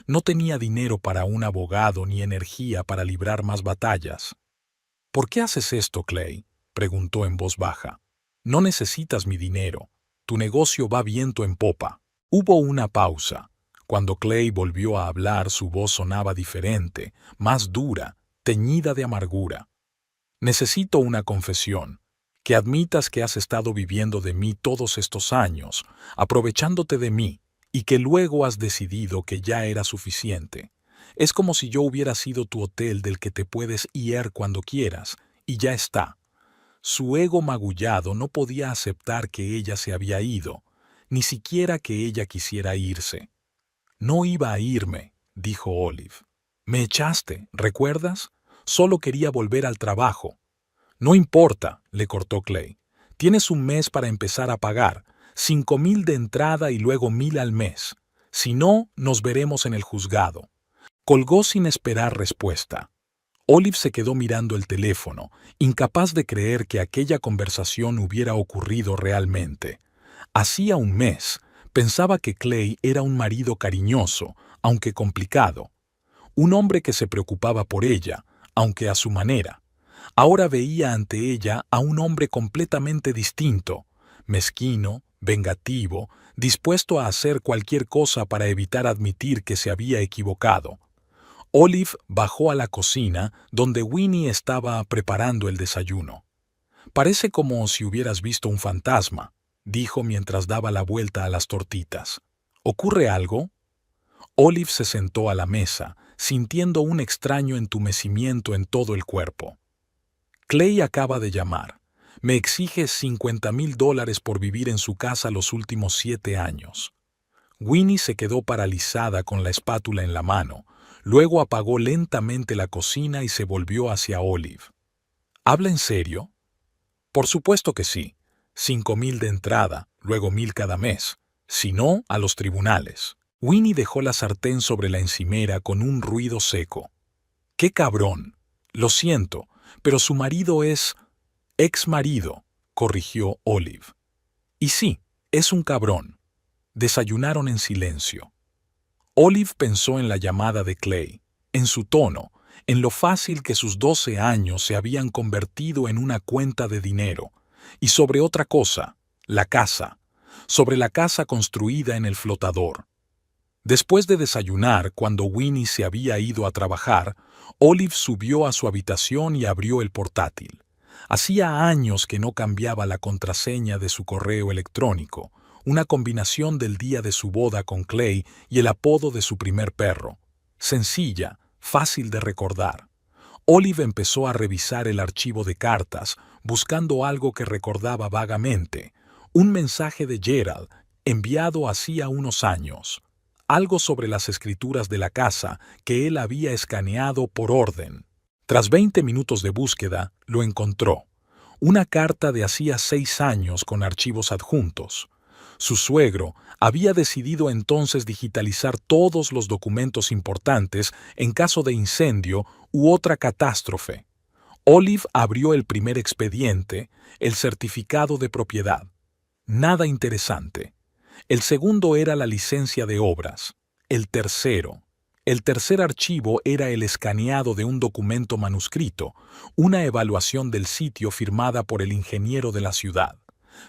No tenía dinero para un abogado ni energía para librar más batallas. ¿Por qué haces esto, Clay?, preguntó en voz baja. No necesitas mi dinero. Tu negocio va viento en popa. Hubo una pausa. Cuando Clay volvió a hablar, su voz sonaba diferente, más dura, teñida de amargura. Necesito una confesión. Que admitas que has estado viviendo de mí todos estos años, aprovechándote de mí, y que luego has decidido que ya era suficiente. Es como si yo hubiera sido tu hotel del que te puedes ir cuando quieras, y ya está. Su ego magullado no podía aceptar que ella se había ido, ni siquiera que ella quisiera irse. No iba a irme, dijo Olive. Me echaste, ¿recuerdas? Solo quería volver al trabajo. No importa, le cortó Clay. Tienes un mes para empezar a pagar, 5,000 de entrada y luego 1,000 al mes. Si no, nos veremos en el juzgado. Colgó sin esperar respuesta. Olive se quedó mirando el teléfono, incapaz de creer que aquella conversación hubiera ocurrido realmente. Hacía un mes, pensaba que Clay era un marido cariñoso, aunque complicado. Un hombre que se preocupaba por ella, aunque a su manera. Ahora veía ante ella a un hombre completamente distinto, mezquino, vengativo, dispuesto a hacer cualquier cosa para evitar admitir que se había equivocado. Olive bajó a la cocina, donde Winnie estaba preparando el desayuno. «Parece como si hubieras visto un fantasma», dijo mientras daba la vuelta a las tortitas. «¿Ocurre algo?» Olive se sentó a la mesa, sintiendo un extraño entumecimiento en todo el cuerpo. «Clay acaba de llamar. Me exige $50,000 por vivir en su casa los últimos 7 años». Winnie se quedó paralizada con la espátula en la mano. Luego apagó lentamente la cocina y se volvió hacia Olive. ¿Habla en serio? Por supuesto que sí. 5,000 de entrada, luego 1,000 cada mes. Si no, a los tribunales. Winnie dejó la sartén sobre la encimera con un ruido seco. ¡Qué cabrón! Lo siento, pero su marido es... ex marido, corrigió Olive. Y sí, es un cabrón. Desayunaron en silencio. Olive pensó en la llamada de Clay, en su tono, en lo fácil que sus 12 años se habían convertido en una cuenta de dinero, y sobre otra cosa, la casa, sobre la casa construida en el flotador. Después de desayunar, cuando Winnie se había ido a trabajar, Olive subió a su habitación y abrió el portátil. Hacía años que no cambiaba la contraseña de su correo electrónico, una combinación del día de su boda con Clay y el apodo de su primer perro. Sencilla, fácil de recordar. Olive empezó a revisar el archivo de cartas, buscando algo que recordaba vagamente. Un mensaje de Gerald, enviado hacía unos años, algo sobre las escrituras de la casa que él había escaneado por orden. Tras 20 minutos de búsqueda, lo encontró. Una carta de hacía 6 años con archivos adjuntos. Su suegro había decidido entonces digitalizar todos los documentos importantes en caso de incendio u otra catástrofe. Olive abrió el primer expediente, el certificado de propiedad. Nada interesante. El segundo era la licencia de obras. El tercer archivo era el escaneado de un documento manuscrito, una evaluación del sitio firmada por el ingeniero de la ciudad,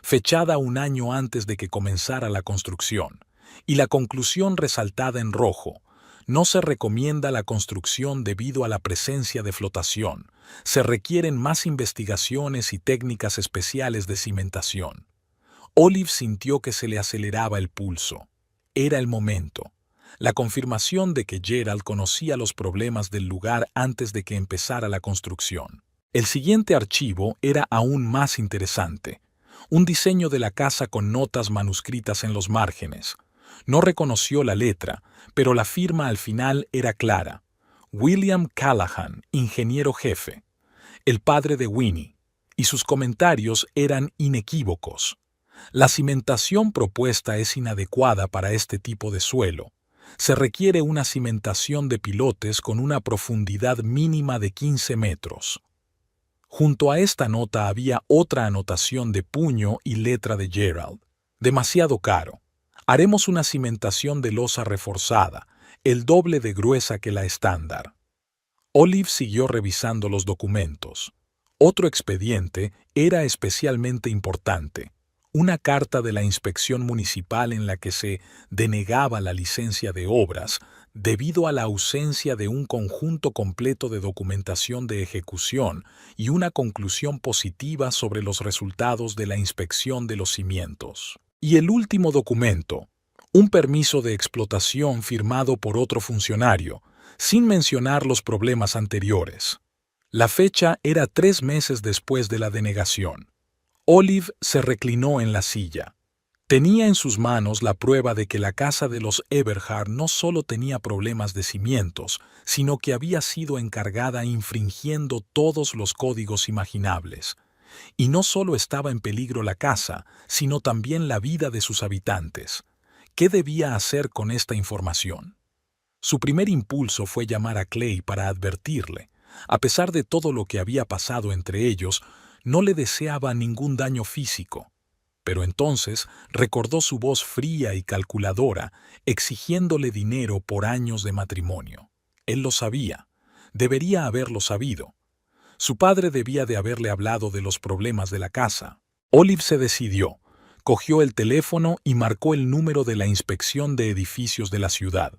fechada un año antes de que comenzara la construcción, y la conclusión resaltada en rojo: no se recomienda la construcción debido a la presencia de flotación. Se requieren más investigaciones y técnicas especiales de cimentación. Olive sintió que se le aceleraba el pulso. Era el momento. La confirmación de que Gerald conocía los problemas del lugar antes de que empezara la construcción. El siguiente archivo era aún más interesante. Un diseño de la casa con notas manuscritas en los márgenes. No reconoció la letra, pero la firma al final era clara. William Callahan, ingeniero jefe, el padre de Winnie, y sus comentarios eran inequívocos. La cimentación propuesta es inadecuada para este tipo de suelo. Se requiere una cimentación de pilotes con una profundidad mínima de 15 metros. Junto a esta nota había otra anotación de puño y letra de Gerald. Demasiado caro. Haremos una cimentación de losa reforzada, el doble de gruesa que la estándar. Olive siguió revisando los documentos. Otro expediente era especialmente importante. Una carta de la inspección municipal en la que se denegaba la licencia de obras debido a la ausencia de un conjunto completo de documentación de ejecución y una conclusión positiva sobre los resultados de la inspección de los cimientos. Y el último documento, un permiso de explotación firmado por otro funcionario, sin mencionar los problemas anteriores. La fecha era 3 meses después de la denegación. Olive se reclinó en la silla. Tenía en sus manos la prueba de que la casa de los Eberhard no solo tenía problemas de cimientos, sino que había sido encargada infringiendo todos los códigos imaginables. Y no solo estaba en peligro la casa, sino también la vida de sus habitantes. ¿Qué debía hacer con esta información? Su primer impulso fue llamar a Clay para advertirle. A pesar de todo lo que había pasado entre ellos, no le deseaba ningún daño físico. Pero entonces recordó su voz fría y calculadora, exigiéndole dinero por años de matrimonio. Él lo sabía. Debería haberlo sabido. Su padre debía de haberle hablado de los problemas de la casa. Olive se decidió. Cogió el teléfono y marcó el número de la inspección de edificios de la ciudad.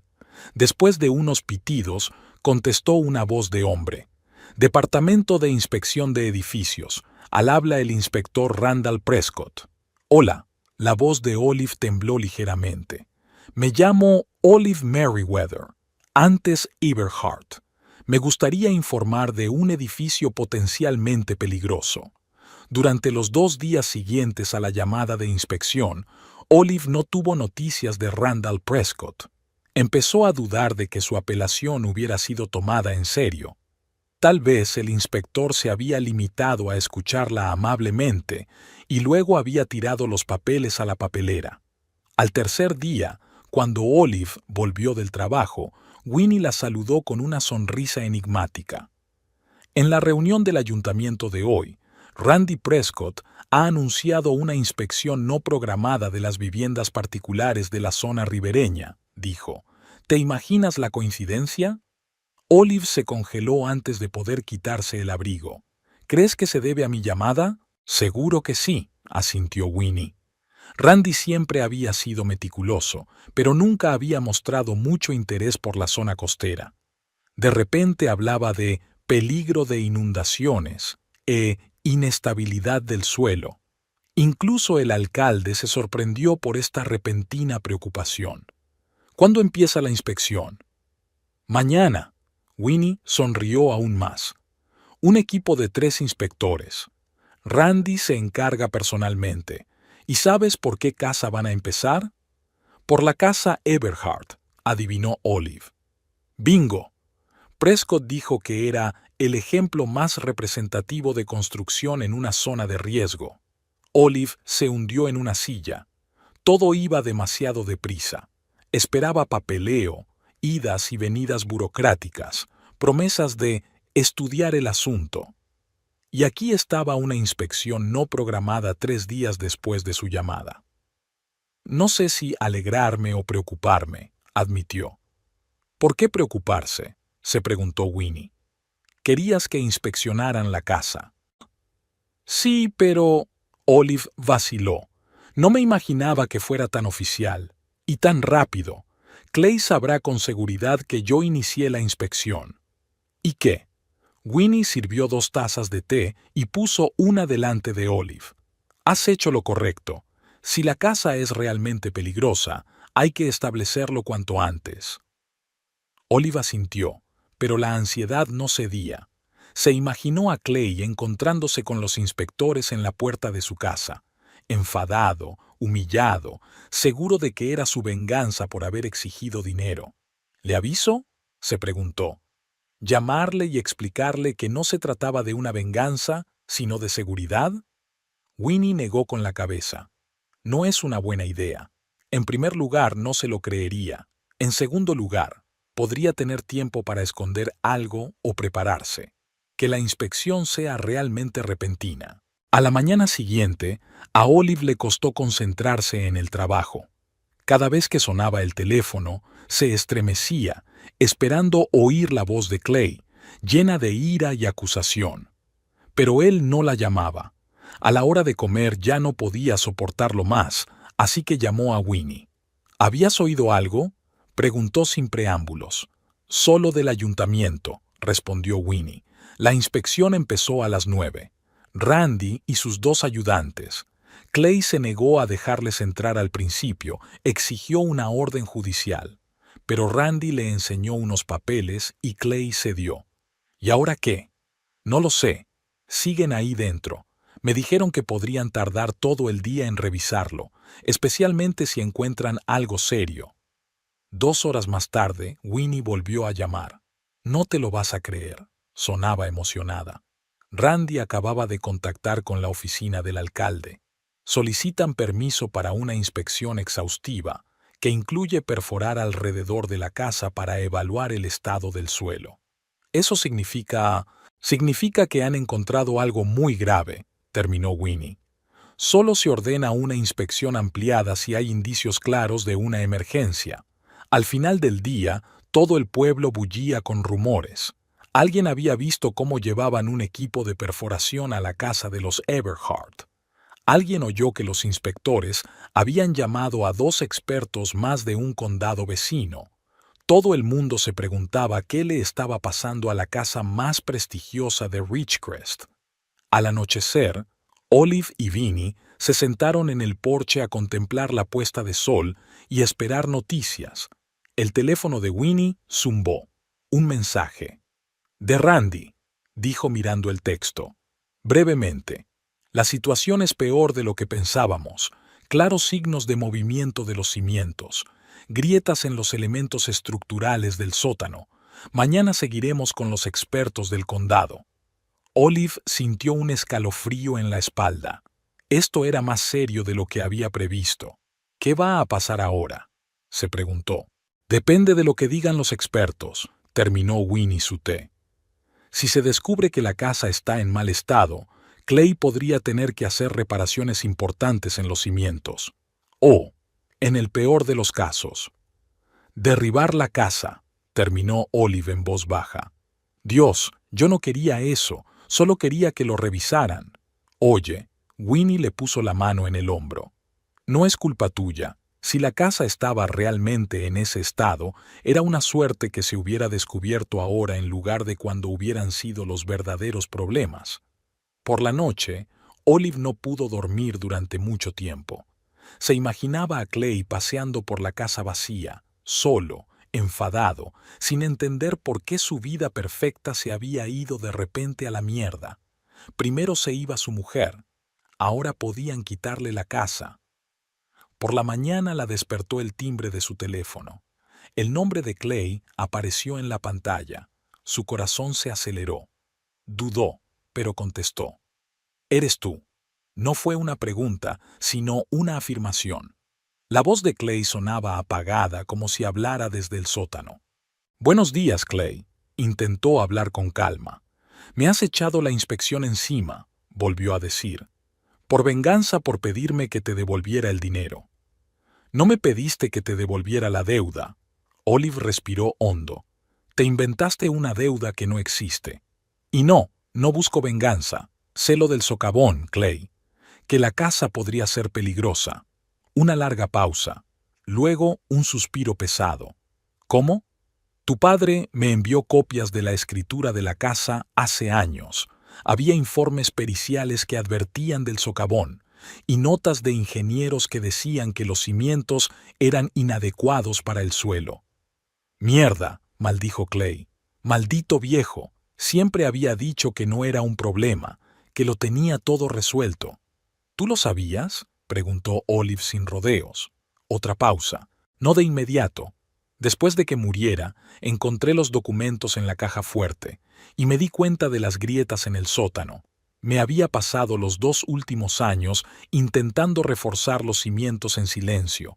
Después de unos pitidos, contestó una voz de hombre. Departamento de Inspección de Edificios. Al habla el inspector Randall Prescott. Hola. La voz de Olive tembló ligeramente. Me llamo Olive Merriweather, antes Eberhard. Me gustaría informar de un edificio potencialmente peligroso. Durante los 2 días siguientes a la llamada de inspección, Olive no tuvo noticias de Randall Prescott. Empezó a dudar de que su apelación hubiera sido tomada en serio. Tal vez el inspector se había limitado a escucharla amablemente y luego había tirado los papeles a la papelera. Al tercer día, cuando Olive volvió del trabajo, Winnie la saludó con una sonrisa enigmática. En la reunión del ayuntamiento de hoy, Randy Prescott ha anunciado una inspección no programada de las viviendas particulares de la zona ribereña, dijo. ¿Te imaginas la coincidencia? Olive se congeló antes de poder quitarse el abrigo. ¿Crees que se debe a mi llamada? Seguro que sí, asintió Winnie. Randy siempre había sido meticuloso, pero nunca había mostrado mucho interés por la zona costera. De repente hablaba de peligro de inundaciones e inestabilidad del suelo. Incluso el alcalde se sorprendió por esta repentina preocupación. ¿Cuándo empieza la inspección? Mañana. Winnie sonrió aún más. Un equipo de 3 inspectores. Randy se encarga personalmente. ¿Y sabes por qué casa van a empezar? Por la casa Eberhard, adivinó Olive. ¡Bingo! Prescott dijo que era el ejemplo más representativo de construcción en una zona de riesgo. Olive se hundió en una silla. Todo iba demasiado deprisa. Esperaba papeleo, idas y venidas burocráticas, promesas de estudiar el asunto. Y aquí estaba una inspección no programada 3 días después de su llamada. No sé si alegrarme o preocuparme, admitió. ¿Por qué preocuparse?, se preguntó Winnie. Querías que inspeccionaran la casa. Sí, pero... Olive vaciló. No me imaginaba que fuera tan oficial. Y tan rápido. Clay sabrá con seguridad que yo inicié la inspección. ¿Y qué? Winnie sirvió 2 tazas de té y puso una delante de Olive. Has hecho lo correcto. Si la casa es realmente peligrosa, hay que establecerlo cuanto antes. Olive asintió, pero la ansiedad no cedía. Se imaginó a Clay encontrándose con los inspectores en la puerta de su casa, enfadado, humillado, seguro de que era su venganza por haber exigido dinero. ¿Le aviso?, se preguntó. ¿Llamarle y explicarle que no se trataba de una venganza, sino de seguridad? Winnie negó con la cabeza. No es una buena idea. En primer lugar, no se lo creería. En segundo lugar, podría tener tiempo para esconder algo o prepararse. Que la inspección sea realmente repentina. A la mañana siguiente, a Olive le costó concentrarse en el trabajo. Cada vez que sonaba el teléfono, se estremecía, esperando oír la voz de Clay, llena de ira y acusación. Pero él no la llamaba. A la hora de comer ya no podía soportarlo más, así que llamó a Winnie. ¿Habías oído algo?, preguntó sin preámbulos. Solo del ayuntamiento, respondió Winnie. La inspección empezó a las 9. Randy y sus 2 ayudantes. Clay se negó a dejarles entrar al principio, exigió una orden judicial. Pero Randy le enseñó unos papeles y Clay cedió. ¿Y ahora qué? No lo sé. Siguen ahí dentro. Me dijeron que podrían tardar todo el día en revisarlo, especialmente si encuentran algo serio. 2 horas más tarde, Winnie volvió a llamar. No te lo vas a creer, sonaba emocionada. Randy acababa de contactar con la oficina del alcalde. Solicitan permiso para una inspección exhaustiva, que incluye perforar alrededor de la casa para evaluar el estado del suelo. Eso significa que han encontrado algo muy grave, terminó Winnie. Solo se ordena una inspección ampliada si hay indicios claros de una emergencia. Al final del día, todo el pueblo bullía con rumores. Alguien había visto cómo llevaban un equipo de perforación a la casa de los Eberhard. Alguien oyó que los inspectores habían llamado a 2 expertos más de un condado vecino. Todo el mundo se preguntaba qué le estaba pasando a la casa más prestigiosa de Ridgecrest. Al anochecer, Olive y Vinnie se sentaron en el porche a contemplar la puesta de sol y esperar noticias. El teléfono de Winnie zumbó. Un mensaje. De Randy, dijo mirando el texto. Brevemente. La situación es peor de lo que pensábamos. Claros signos de movimiento de los cimientos. Grietas en los elementos estructurales del sótano. Mañana seguiremos con los expertos del condado. Olive sintió un escalofrío en la espalda. Esto era más serio de lo que había previsto. ¿Qué va a pasar ahora?, se preguntó. Depende de lo que digan los expertos, terminó Winnie su té. Si se descubre que la casa está en mal estado, Clay podría tener que hacer reparaciones importantes en los cimientos. O, en el peor de los casos, derribar la casa, terminó Olive en voz baja. Dios, yo no quería eso, solo quería que lo revisaran. Oye, Winnie le puso la mano en el hombro. No es culpa tuya. Si la casa estaba realmente en ese estado, era una suerte que se hubiera descubierto ahora en lugar de cuando hubieran sido los verdaderos problemas. Por la noche, Olive no pudo dormir durante mucho tiempo. Se imaginaba a Clay paseando por la casa vacía, solo, enfadado, sin entender por qué su vida perfecta se había ido de repente a la mierda. Primero se iba su mujer, Ahora podían quitarle la casa. Por la mañana la despertó el timbre de su teléfono. El nombre de Clay apareció en la pantalla. Su corazón se aceleró. Dudó, pero contestó. «Eres tú». No fue una pregunta, sino una afirmación. La voz de Clay sonaba apagada, como si hablara desde el sótano. «Buenos días, Clay». Intentó hablar con calma. «Me has echado la inspección encima», volvió a decir. «Por venganza por pedirme que te devolviera el dinero». «No me pediste que te devolviera la deuda». Olive respiró hondo. «Te inventaste una deuda que no existe». «Y no busco venganza. Sé lo del socavón, Clay. Que la casa podría ser peligrosa». Una larga pausa. Luego un suspiro pesado. «¿Cómo?» «Tu padre me envió copias de la escritura de la casa hace años. Había informes periciales que advertían del socavón y notas de ingenieros que decían que los cimientos eran inadecuados para el suelo». «Mierda», maldijo Clay. «Maldito viejo. Siempre había dicho que no era un problema, que lo tenía todo resuelto». «¿Tú lo sabías?», preguntó Olive sin rodeos. Otra pausa. «No de inmediato. Después de que muriera, encontré los documentos en la caja fuerte y me di cuenta de las grietas en el sótano. Me había pasado los 2 últimos años intentando reforzar los cimientos en silencio.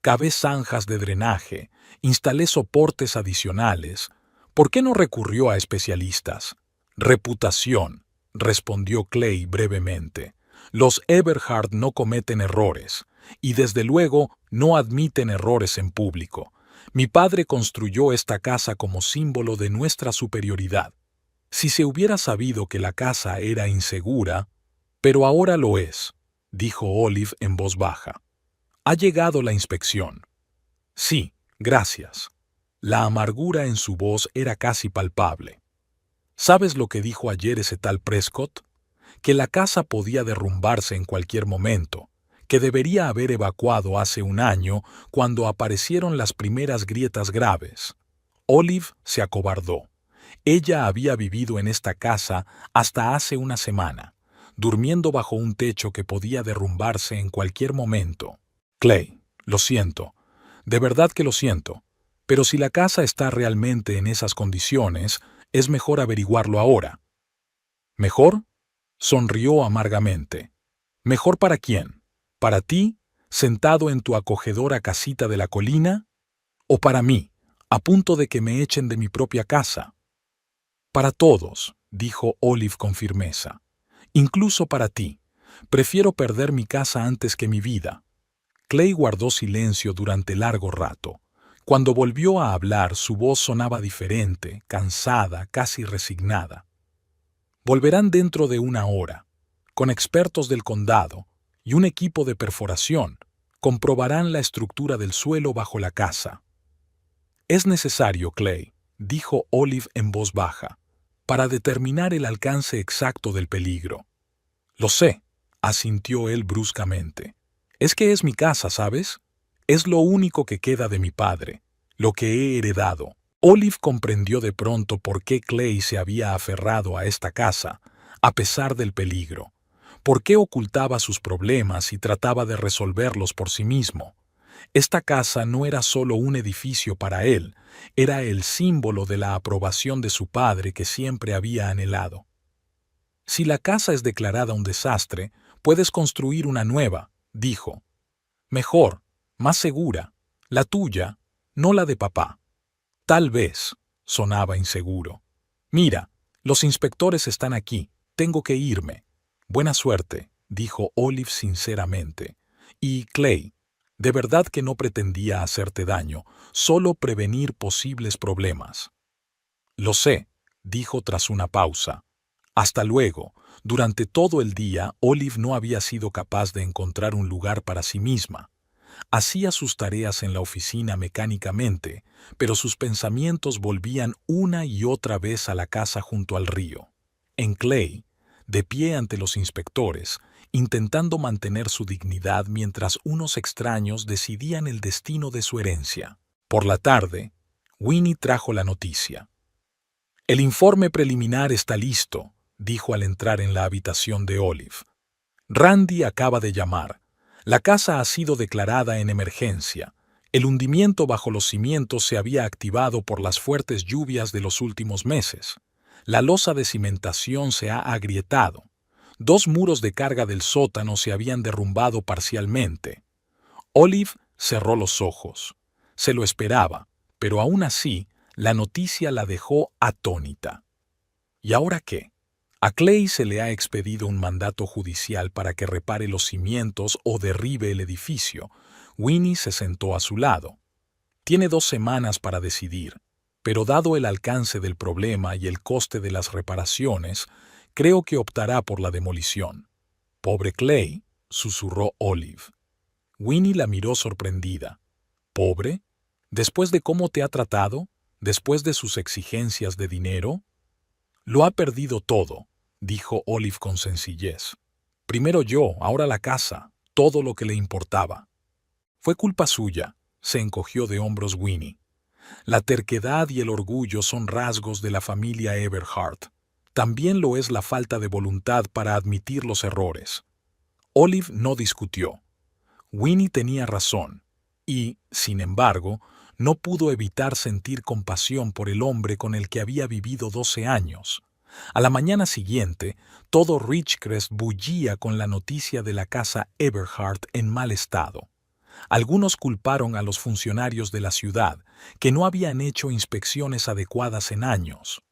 Cavé zanjas de drenaje, instalé soportes adicionales. ¿Por qué no recurrió a especialistas?» «Reputación», respondió Clay brevemente. «Los Eberhard no cometen errores, y desde luego no admiten errores en público. Mi padre construyó esta casa como símbolo de nuestra superioridad. Si se hubiera sabido que la casa era insegura, pero ahora lo es», dijo Olive en voz baja. «Ha llegado la inspección». «Sí, gracias». La amargura en su voz era casi palpable. «¿Sabes lo que dijo ayer ese tal Prescott? Que la casa podía derrumbarse en cualquier momento, que debería haber evacuado hace un año cuando aparecieron las primeras grietas graves». Olive se acobardó. Ella había vivido en esta casa hasta hace una semana, durmiendo bajo un techo que podía derrumbarse en cualquier momento. «Clay, lo siento. De verdad que lo siento. Pero si la casa está realmente en esas condiciones, es mejor averiguarlo ahora». «¿Mejor?», sonrió amargamente. «¿Mejor para quién? ¿Para ti, sentado en tu acogedora casita de la colina? ¿O para mí, a punto de que me echen de mi propia casa?» «Para todos», dijo Olive con firmeza. «Incluso para ti. Prefiero perder mi casa antes que mi vida». Clay guardó silencio durante largo rato. Cuando volvió a hablar, su voz sonaba diferente, cansada, casi resignada. «Volverán dentro de 1 hora. Con expertos del condado y un equipo de perforación, comprobarán la estructura del suelo bajo la casa». «Es necesario, Clay», dijo Olive en voz baja, «para determinar el alcance exacto del peligro». «Lo sé», asintió él bruscamente. «Es que es mi casa, ¿sabes? Es lo único que queda de mi padre, lo que he heredado». Olive comprendió de pronto por qué Clay se había aferrado a esta casa, a pesar del peligro. Por qué ocultaba sus problemas y trataba de resolverlos por sí mismo. Esta casa no era solo un edificio para él, era el símbolo de la aprobación de su padre que siempre había anhelado. «Si la casa es declarada un desastre, puedes construir una nueva», dijo. «Mejor, más segura, la tuya, no la de papá». «Tal vez», sonaba inseguro. «Mira, los inspectores están aquí, tengo que irme». «Buena suerte», dijo Olive sinceramente. «Y, Clay, de verdad que no pretendía hacerte daño, solo prevenir posibles problemas». «Lo sé», dijo tras una pausa. «Hasta luego». Durante todo el día, Olive no había sido capaz de encontrar un lugar para sí misma. Hacía sus tareas en la oficina mecánicamente, pero sus pensamientos volvían una y otra vez a la casa junto al río. En Clay, de pie ante los inspectores, intentando mantener su dignidad mientras unos extraños decidían el destino de su herencia. Por la tarde, Winnie trajo la noticia. «El informe preliminar está listo», dijo al entrar en la habitación de Olive. Randy acaba de llamar. La casa ha sido declarada en emergencia. El hundimiento bajo los cimientos se había activado por las fuertes lluvias de los últimos meses. La losa de cimentación se ha agrietado. 2 muros de carga del sótano se habían derrumbado parcialmente. Olive cerró los ojos. Se lo esperaba, pero aún así, la noticia la dejó atónita. ¿Y ahora qué? A Clay se le ha expedido un mandato judicial para que repare los cimientos o derribe el edificio. Winnie se sentó a su lado. Tiene 2 semanas para decidir, pero dado el alcance del problema y el coste de las reparaciones, creo que optará por la demolición. Pobre Clay, susurró Olive. Winnie la miró sorprendida. ¿Pobre? ¿Después de cómo te ha tratado? ¿Después de sus exigencias de dinero? Lo ha perdido todo, dijo Olive con sencillez. Primero yo, ahora la casa, todo lo que le importaba. Fue culpa suya, se encogió de hombros Winnie. La terquedad y el orgullo son rasgos de la familia Everhart. También lo es la falta de voluntad para admitir los errores. Olive no discutió. Winnie tenía razón, y, sin embargo, no pudo evitar sentir compasión por el hombre con el que había vivido 12 años. A la mañana siguiente, todo Ridgecrest bullía con la noticia de la casa Everhart en mal estado. Algunos culparon a los funcionarios de la ciudad, que no habían hecho inspecciones adecuadas en años.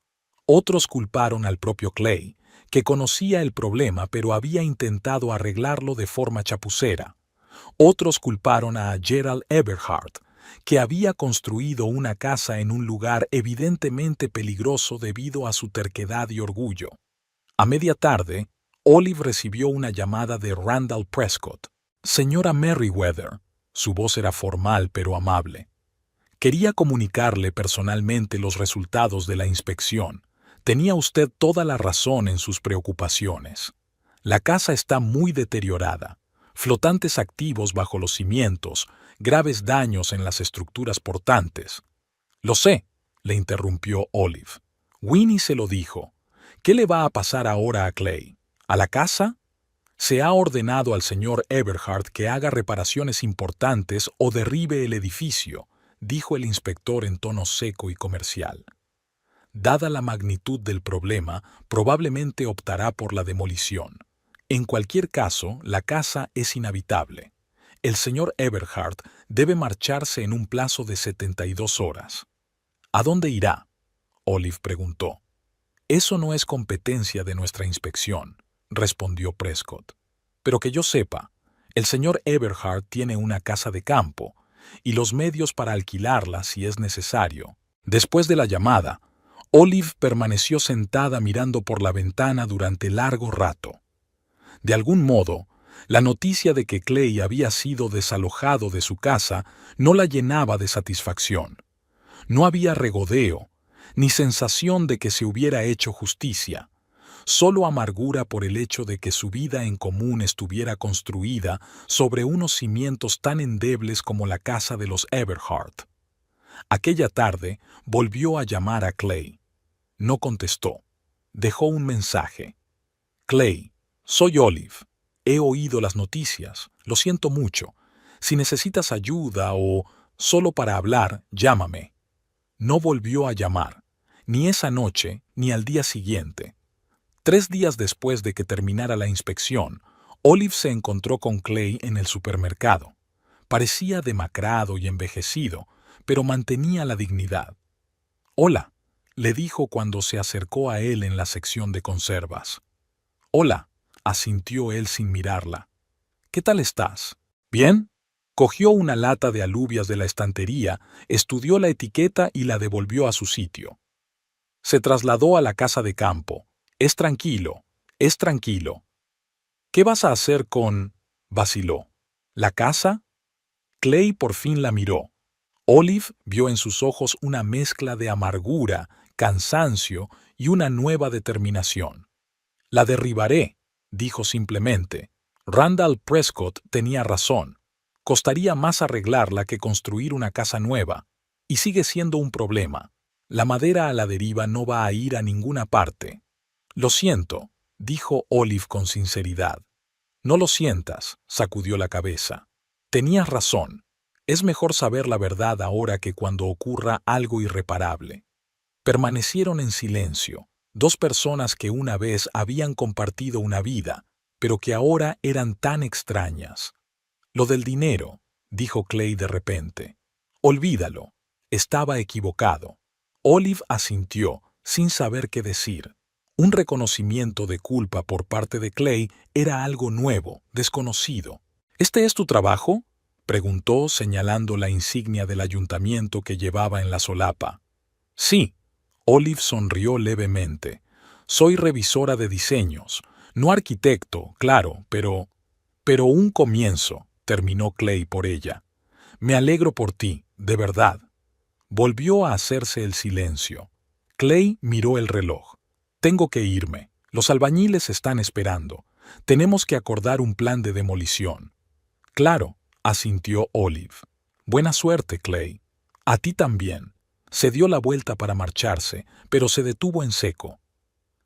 Otros culparon al propio Clay, que conocía el problema pero había intentado arreglarlo de forma chapucera. Otros culparon a Gerald Everhart, que había construido una casa en un lugar evidentemente peligroso debido a su terquedad y orgullo. A media tarde, Olive recibió una llamada de Randall Prescott. Señora Merriweather, su voz era formal pero amable. Quería comunicarle personalmente los resultados de la inspección. Tenía usted toda la razón en sus preocupaciones. La casa está muy deteriorada. Flotantes activos bajo los cimientos, graves daños en las estructuras portantes. Lo sé, le interrumpió Olive. Winnie se lo dijo. ¿Qué le va a pasar ahora a Clay? ¿A la casa? Se ha ordenado al señor Everhart que haga reparaciones importantes o derribe el edificio, dijo el inspector en tono seco y comercial. Dada la magnitud del problema, probablemente optará por la demolición. En cualquier caso, la casa es inhabitable. El señor Everhart debe marcharse en un plazo de 72 horas. ¿A dónde irá? Olive preguntó. Eso no es competencia de nuestra inspección, respondió Prescott. Pero que yo sepa, el señor Everhart tiene una casa de campo y los medios para alquilarla si es necesario. Después de la llamada, Olive permaneció sentada mirando por la ventana durante largo rato. De algún modo, la noticia de que Clay había sido desalojado de su casa no la llenaba de satisfacción. No había regodeo, ni sensación de que se hubiera hecho justicia, solo amargura por el hecho de que su vida en común estuviera construida sobre unos cimientos tan endebles como la casa de los Everhart. Aquella tarde volvió a llamar a Clay. No contestó. Dejó un mensaje. Clay, soy Olive. He oído las noticias. Lo siento mucho. Si necesitas ayuda o solo para hablar, llámame. No volvió a llamar, ni esa noche ni al día siguiente. 3 días después de que terminara la inspección, Olive se encontró con Clay en el supermercado. Parecía demacrado y envejecido, pero mantenía la dignidad. «Hola», le dijo cuando se acercó a él en la sección de conservas. «Hola», asintió él sin mirarla. «¿Qué tal estás? ¿Bien?» Cogió una lata de alubias de la estantería, estudió la etiqueta y la devolvió a su sitio. Se trasladó a la casa de campo. «Es tranquilo, es tranquilo». «¿Qué vas a hacer con...?» vaciló. «¿La casa?» Clay por fin la miró. Olive vio en sus ojos una mezcla de amargura, cansancio y una nueva determinación. «La derribaré», dijo simplemente. Randall Prescott tenía razón. Costaría más arreglarla que construir una casa nueva. Y sigue siendo un problema. La madera a la deriva no va a ir a ninguna parte. Lo siento, dijo Olive con sinceridad. No lo sientas, sacudió la cabeza. Tenías razón. Es mejor saber la verdad ahora que cuando ocurra algo irreparable. Permanecieron en silencio, dos personas que una vez habían compartido una vida, pero que ahora eran tan extrañas. Lo del dinero, dijo Clay de repente. Olvídalo. Estaba equivocado. Olive asintió, sin saber qué decir. Un reconocimiento de culpa por parte de Clay era algo nuevo, desconocido. ¿Este es tu trabajo?, preguntó señalando la insignia del ayuntamiento que llevaba en la solapa. Sí. Olive sonrió levemente. Soy revisora de diseños. No arquitecto, claro, pero un comienzo, terminó Clay por ella. Me alegro por ti, de verdad. Volvió a hacerse el silencio. Clay miró el reloj. Tengo que irme. Los albañiles están esperando. Tenemos que acordar un plan de demolición. Claro, asintió Olive. Buena suerte, Clay. A ti también. Se dio la vuelta para marcharse, pero se detuvo en seco.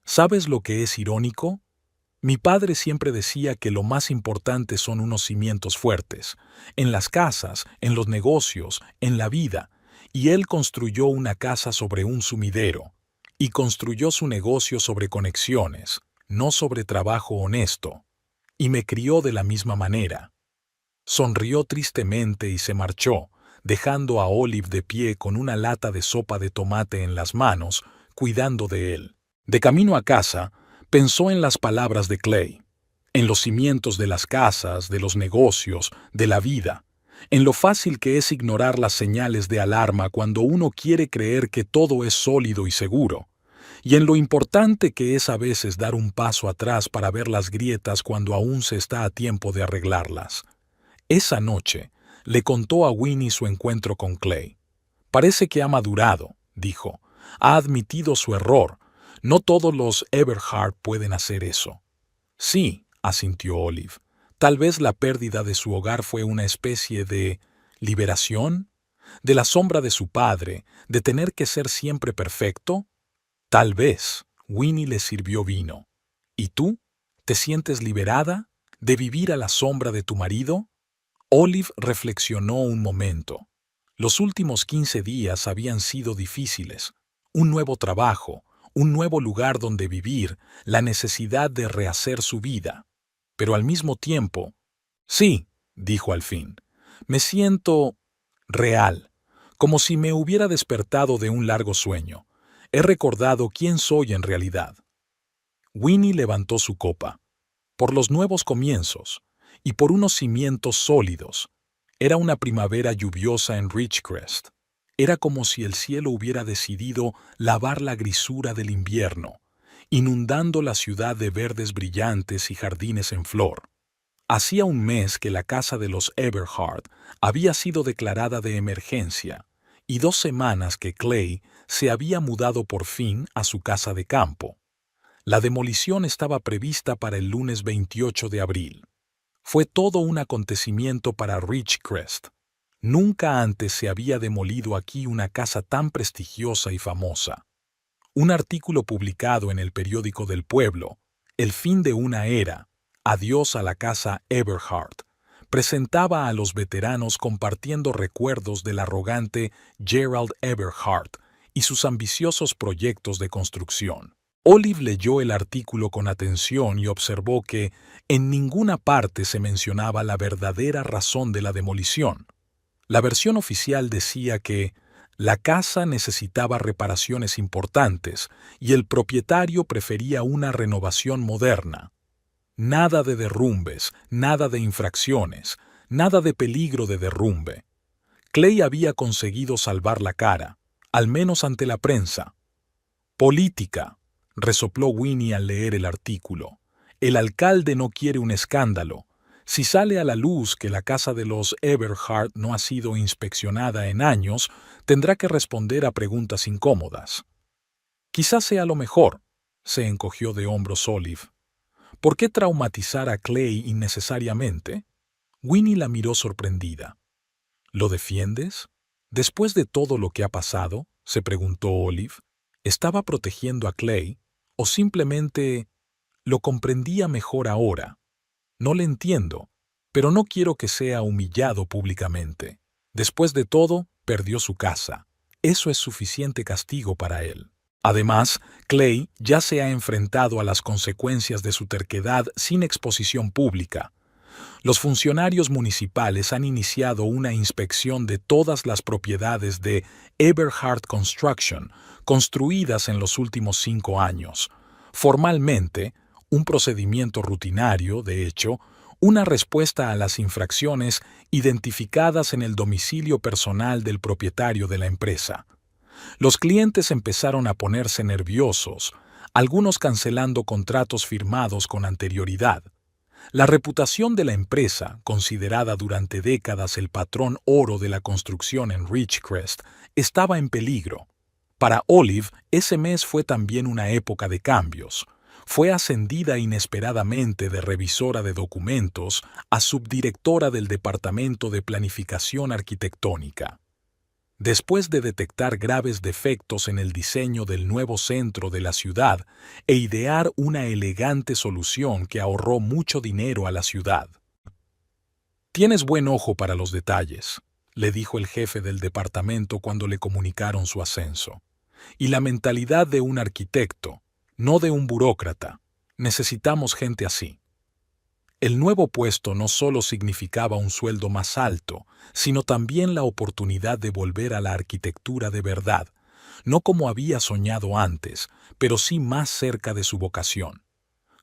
¿Sabes lo que es irónico? Mi padre siempre decía que lo más importante son unos cimientos fuertes, en las casas, en los negocios, en la vida, y él construyó una casa sobre un sumidero, y construyó su negocio sobre conexiones, no sobre trabajo honesto, y me crió de la misma manera. Sonrió tristemente y se marchó, dejando a Olive de pie con una lata de sopa de tomate en las manos, cuidando de él. De camino a casa, pensó en las palabras de Clay, en los cimientos de las casas, de los negocios, de la vida, en lo fácil que es ignorar las señales de alarma cuando uno quiere creer que todo es sólido y seguro, y en lo importante que es a veces dar un paso atrás para ver las grietas cuando aún se está a tiempo de arreglarlas. Esa noche, le contó a Winnie su encuentro con Clay. Parece que ha madurado, dijo. Ha admitido su error. No todos los Everhart pueden hacer eso. Sí, asintió Olive. Tal vez la pérdida de su hogar fue una especie de liberación, de la sombra de su padre, de tener que ser siempre perfecto. Tal vez. Winnie le sirvió vino. ¿Y tú? ¿Te sientes liberada de vivir a la sombra de tu marido? Olive reflexionó un momento. Los últimos 15 días habían sido difíciles. Un nuevo trabajo, un nuevo lugar donde vivir, la necesidad de rehacer su vida. Pero al mismo tiempo, sí, dijo al fin, me siento real, como si me hubiera despertado de un largo sueño. He recordado quién soy en realidad. Winnie levantó su copa. Por los nuevos comienzos y por unos cimientos sólidos. Era una primavera lluviosa en Ridgecrest. Era como si el cielo hubiera decidido lavar la grisura del invierno, inundando la ciudad de verdes brillantes y jardines en flor. Hacía un mes que la casa de los Everhart había sido declarada de emergencia y 2 semanas que Clay se había mudado por fin a su casa de campo. La demolición estaba prevista para el lunes 28 de abril. Fue todo un acontecimiento para Ridgecrest. Nunca antes se había demolido aquí una casa tan prestigiosa y famosa. Un artículo publicado en el periódico del pueblo, El fin de una era, Adiós a la casa Everhart, presentaba a los veteranos compartiendo recuerdos del arrogante Gerald Everhart y sus ambiciosos proyectos de construcción. Olive leyó el artículo con atención y observó que en ninguna parte se mencionaba la verdadera razón de la demolición. La versión oficial decía que la casa necesitaba reparaciones importantes y el propietario prefería una renovación moderna. Nada de derrumbes, nada de infracciones, nada de peligro de derrumbe. Clay había conseguido salvar la cara, al menos ante la prensa. Política, resopló Winnie al leer el artículo. El alcalde no quiere un escándalo. Si sale a la luz que la casa de los Everhart no ha sido inspeccionada en años, tendrá que responder a preguntas incómodas. Quizás sea lo mejor, se encogió de hombros Olive. ¿Por qué traumatizar a Clay innecesariamente? Winnie la miró sorprendida. ¿Lo defiendes? ¿Después de todo lo que ha pasado?, se preguntó Olive. Estaba protegiendo a Clay. ¿O simplemente lo comprendía mejor ahora? No le entiendo, pero no quiero que sea humillado públicamente. Después de todo, perdió su casa. Eso es suficiente castigo para él. Además, Clay ya se ha enfrentado a las consecuencias de su terquedad sin exposición pública. Los funcionarios municipales han iniciado una inspección de todas las propiedades de Eberhard Construction construidas en los últimos 5 años. Formalmente, un procedimiento rutinario, de hecho, una respuesta a las infracciones identificadas en el domicilio personal del propietario de la empresa. Los clientes empezaron a ponerse nerviosos, algunos cancelando contratos firmados con anterioridad. La reputación de la empresa, considerada durante décadas el patrón oro de la construcción en Ridgecrest, estaba en peligro. Para Olive, ese mes fue también una época de cambios. Fue ascendida inesperadamente de revisora de documentos a subdirectora del Departamento de Planificación Arquitectónica. Después de detectar graves defectos en el diseño del nuevo centro de la ciudad e idear una elegante solución que ahorró mucho dinero a la ciudad. «Tienes buen ojo para los detalles», le dijo el jefe del departamento cuando le comunicaron su ascenso. «Y la mentalidad de un arquitecto, no de un burócrata. Necesitamos gente así». El nuevo puesto no solo significaba un sueldo más alto, sino también la oportunidad de volver a la arquitectura de verdad, no como había soñado antes, pero sí más cerca de su vocación.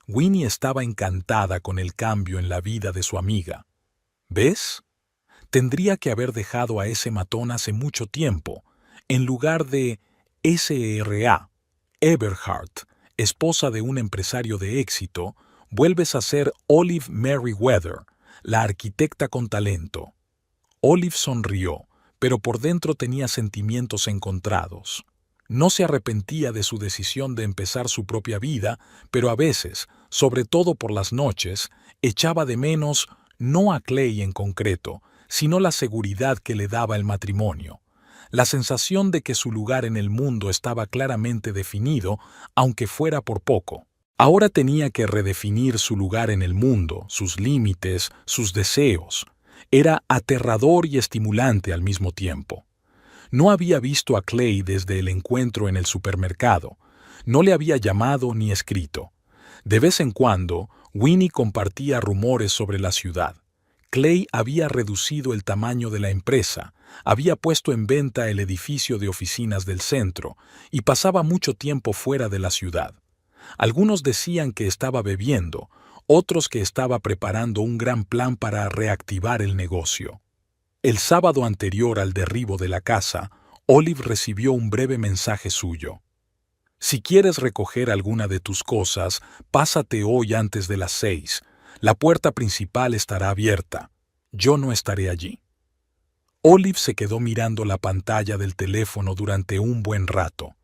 Winnie estaba encantada con el cambio en la vida de su amiga. ¿Ves? Tendría que haber dejado a ese matón hace mucho tiempo, en lugar de S.R.A. Eberhard, esposa de un empresario de éxito. Vuelves a ser Olive Merriweather, la arquitecta con talento. Olive sonrió, pero por dentro tenía sentimientos encontrados. No se arrepentía de su decisión de empezar su propia vida, pero a veces, sobre todo por las noches, echaba de menos no a Clay en concreto, sino la seguridad que le daba el matrimonio. La sensación de que su lugar en el mundo estaba claramente definido, aunque fuera por poco. Ahora tenía que redefinir su lugar en el mundo, sus límites, sus deseos. Era aterrador y estimulante al mismo tiempo. No había visto a Clay desde el encuentro en el supermercado. No le había llamado ni escrito. De vez en cuando, Winnie compartía rumores sobre la ciudad. Clay había reducido el tamaño de la empresa, había puesto en venta el edificio de oficinas del centro y pasaba mucho tiempo fuera de la ciudad. Algunos decían que estaba bebiendo, otros que estaba preparando un gran plan para reactivar el negocio. El sábado anterior al derribo de la casa, Olive recibió un breve mensaje suyo. «Si quieres recoger alguna de tus cosas, pásate hoy antes de las 6. La puerta principal estará abierta. Yo no estaré allí». Olive se quedó mirando la pantalla del teléfono durante un buen rato.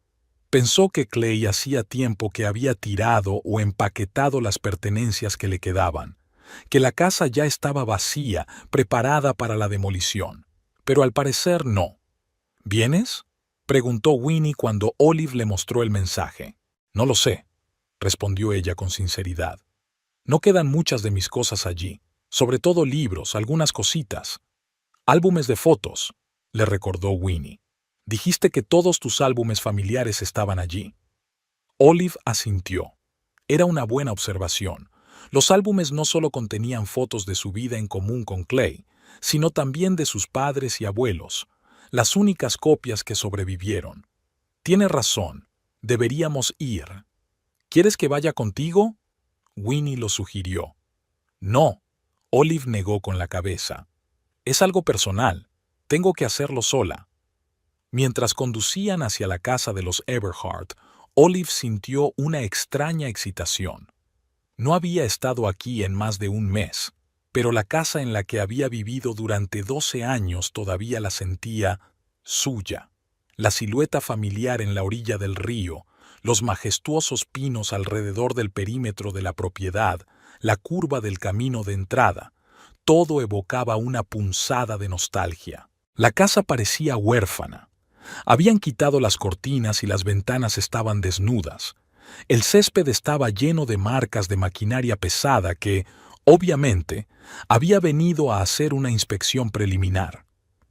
Pensó que Clay hacía tiempo que había tirado o empaquetado las pertenencias que le quedaban, que la casa ya estaba vacía, preparada para la demolición. Pero al parecer no. «¿Vienes?», preguntó Winnie cuando Olive le mostró el mensaje. «No lo sé», respondió ella con sinceridad. «No quedan muchas de mis cosas allí, sobre todo libros, algunas cositas. Álbumes de fotos», le recordó Winnie. «Dijiste que todos tus álbumes familiares estaban allí». Olive asintió. Era una buena observación. Los álbumes no solo contenían fotos de su vida en común con Clay, sino también de sus padres y abuelos, las únicas copias que sobrevivieron. «Tiene razón. Deberíamos ir». «¿Quieres que vaya contigo?», Winnie lo sugirió. «No», Olive negó con la cabeza. «Es algo personal. Tengo que hacerlo sola». Mientras conducían hacia la casa de los Eberhard, Olive sintió una extraña excitación. No había estado aquí en más de un mes, pero la casa en la que había vivido durante 12 años todavía la sentía suya. La silueta familiar en la orilla del río, los majestuosos pinos alrededor del perímetro de la propiedad, la curva del camino de entrada, todo evocaba una punzada de nostalgia. La casa parecía huérfana. Habían quitado las cortinas y las ventanas estaban desnudas. El césped estaba lleno de marcas de maquinaria pesada que, obviamente, había venido a hacer una inspección preliminar.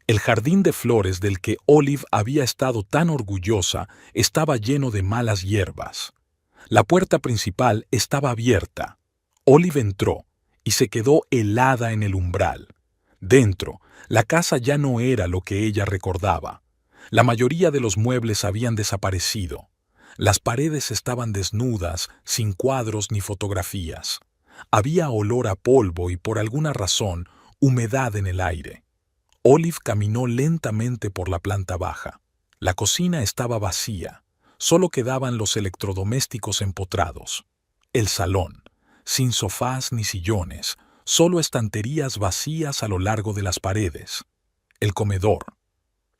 El jardín de flores del que Olive había estado tan orgullosa estaba lleno de malas hierbas. La puerta principal estaba abierta. Olive entró y se quedó helada en el umbral. Dentro, la casa ya no era lo que ella recordaba. La mayoría de los muebles habían desaparecido. Las paredes estaban desnudas, sin cuadros ni fotografías. Había olor a polvo y, por alguna razón, humedad en el aire. Olive caminó lentamente por la planta baja. La cocina estaba vacía. Solo quedaban los electrodomésticos empotrados. El salón, sin sofás ni sillones, solo estanterías vacías a lo largo de las paredes. El comedor.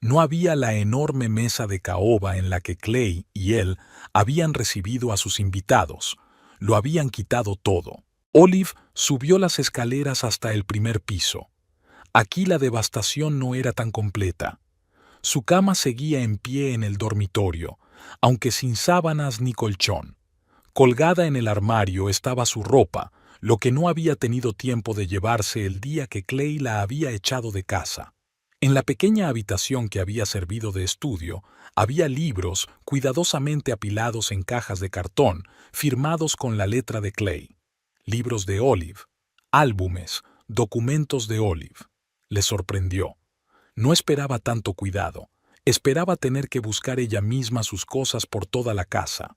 No había la enorme mesa de caoba en la que Clay y él habían recibido a sus invitados. Lo habían quitado todo. Olive subió las escaleras hasta el primer piso. Aquí la devastación no era tan completa. Su cama seguía en pie en el dormitorio, aunque sin sábanas ni colchón. Colgada en el armario estaba su ropa, lo que no había tenido tiempo de llevarse el día que Clay la había echado de casa. En la pequeña habitación que había servido de estudio, había libros cuidadosamente apilados en cajas de cartón, firmados con la letra de Clay. Libros de Olive, álbumes, documentos de Olive. Le sorprendió. No esperaba tanto cuidado. Esperaba tener que buscar ella misma sus cosas por toda la casa.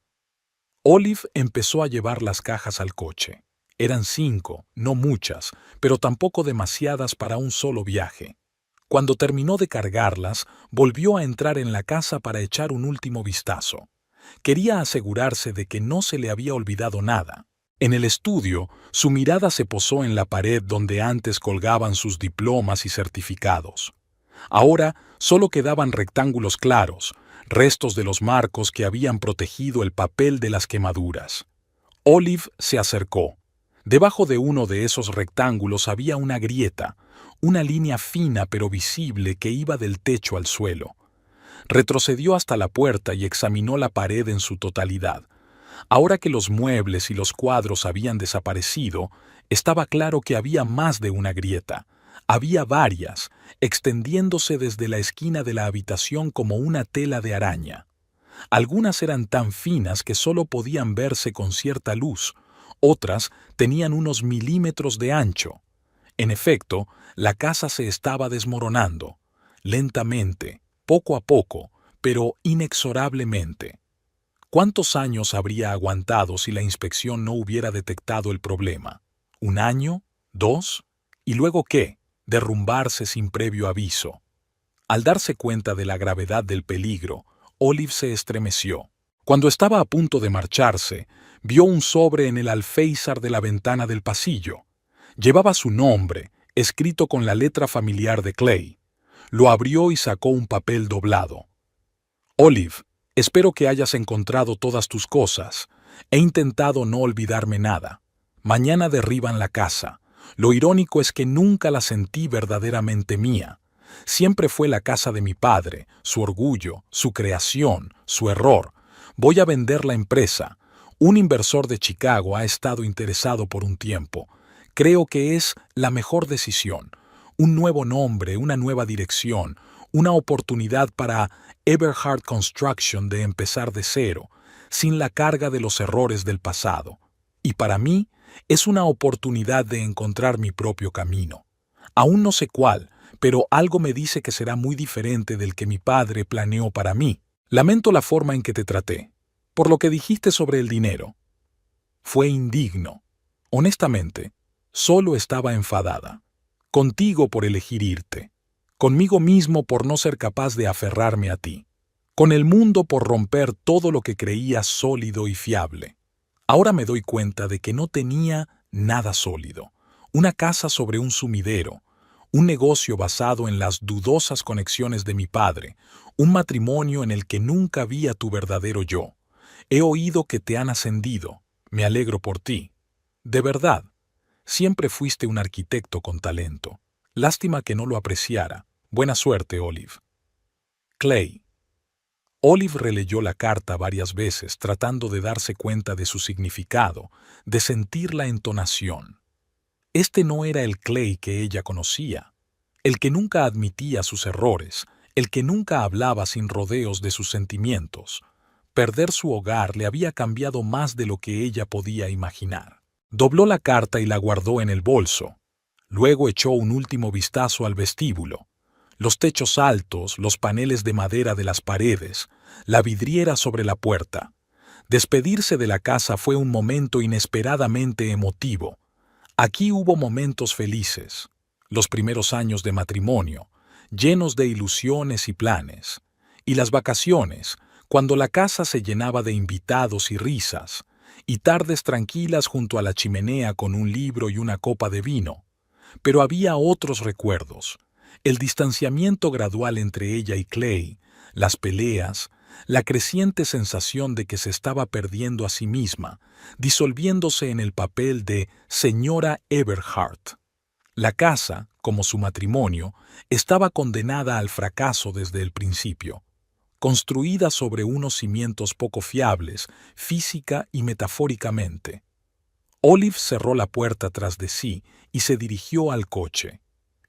Olive empezó a llevar las cajas al coche. Eran 5, no muchas, pero tampoco demasiadas para un solo viaje. Cuando terminó de cargarlas, volvió a entrar en la casa para echar un último vistazo. Quería asegurarse de que no se le había olvidado nada. En el estudio, su mirada se posó en la pared donde antes colgaban sus diplomas y certificados. Ahora solo quedaban rectángulos claros, restos de los marcos que habían protegido el papel de las quemaduras. Olive se acercó. Debajo de uno de esos rectángulos había una grieta, una línea fina pero visible que iba del techo al suelo. Retrocedió hasta la puerta y examinó la pared en su totalidad. Ahora que los muebles y los cuadros habían desaparecido, estaba claro que había más de una grieta. Había varias, extendiéndose desde la esquina de la habitación como una tela de araña. Algunas eran tan finas que solo podían verse con cierta luz, otras tenían unos milímetros de ancho. En efecto, la casa se estaba desmoronando, lentamente, poco a poco, pero inexorablemente. ¿Cuántos años habría aguantado si la inspección no hubiera detectado el problema? ¿Un año? ¿2? ¿Y luego qué? Derrumbarse sin previo aviso. Al darse cuenta de la gravedad del peligro, Olive se estremeció. Cuando estaba a punto de marcharse, vio un sobre en el alféizar de la ventana del pasillo. Llevaba su nombre, escrito con la letra familiar de Clay. Lo abrió y sacó un papel doblado. Olive, espero que hayas encontrado todas tus cosas. He intentado no olvidarme nada. Mañana derriban la casa. Lo irónico es que nunca la sentí verdaderamente mía. Siempre fue la casa de mi padre, su orgullo, su creación, su error. Voy a vender la empresa. Un inversor de Chicago ha estado interesado por un tiempo. Creo que es la mejor decisión. Un nuevo nombre, una nueva dirección, una oportunidad para Everhard Construction de empezar de cero, sin la carga de los errores del pasado. Y para mí, es una oportunidad de encontrar mi propio camino. Aún no sé cuál, pero algo me dice que será muy diferente del que mi padre planeó para mí. Lamento la forma en que te traté, por lo que dijiste sobre el dinero. Fue indigno. Honestamente, solo estaba enfadada. Contigo por elegir irte. Conmigo mismo por no ser capaz de aferrarme a ti. Con el mundo por romper todo lo que creía sólido y fiable. Ahora me doy cuenta de que no tenía nada sólido. Una casa sobre un sumidero, un negocio basado en las dudosas conexiones de mi padre, un matrimonio en el que nunca vi a tu verdadero yo. He oído que te han ascendido. Me alegro por ti. De verdad, siempre fuiste un arquitecto con talento. Lástima que no lo apreciara. Buena suerte, Olive. Clay. Olive releyó la carta varias veces tratando de darse cuenta de su significado, de sentir la entonación. Este no era el Clay que ella conocía, el que nunca admitía sus errores, el que nunca hablaba sin rodeos de sus sentimientos. Perder su hogar le había cambiado más de lo que ella podía imaginar. Dobló la carta y la guardó en el bolso. Luego echó un último vistazo al vestíbulo. Los techos altos, los paneles de madera de las paredes, la vidriera sobre la puerta. Despedirse de la casa fue un momento inesperadamente emotivo. Aquí hubo momentos felices, los primeros años de matrimonio, llenos de ilusiones y planes, y las vacaciones, cuando la casa se llenaba de invitados y risas, y tardes tranquilas junto a la chimenea con un libro y una copa de vino. Pero había otros recuerdos, el distanciamiento gradual entre ella y Clay, las peleas, la creciente sensación de que se estaba perdiendo a sí misma, disolviéndose en el papel de señora Everhart. La casa, como su matrimonio, estaba condenada al fracaso desde el principio, construida sobre unos cimientos poco fiables, física y metafóricamente. Olive cerró la puerta tras de sí y se dirigió al coche.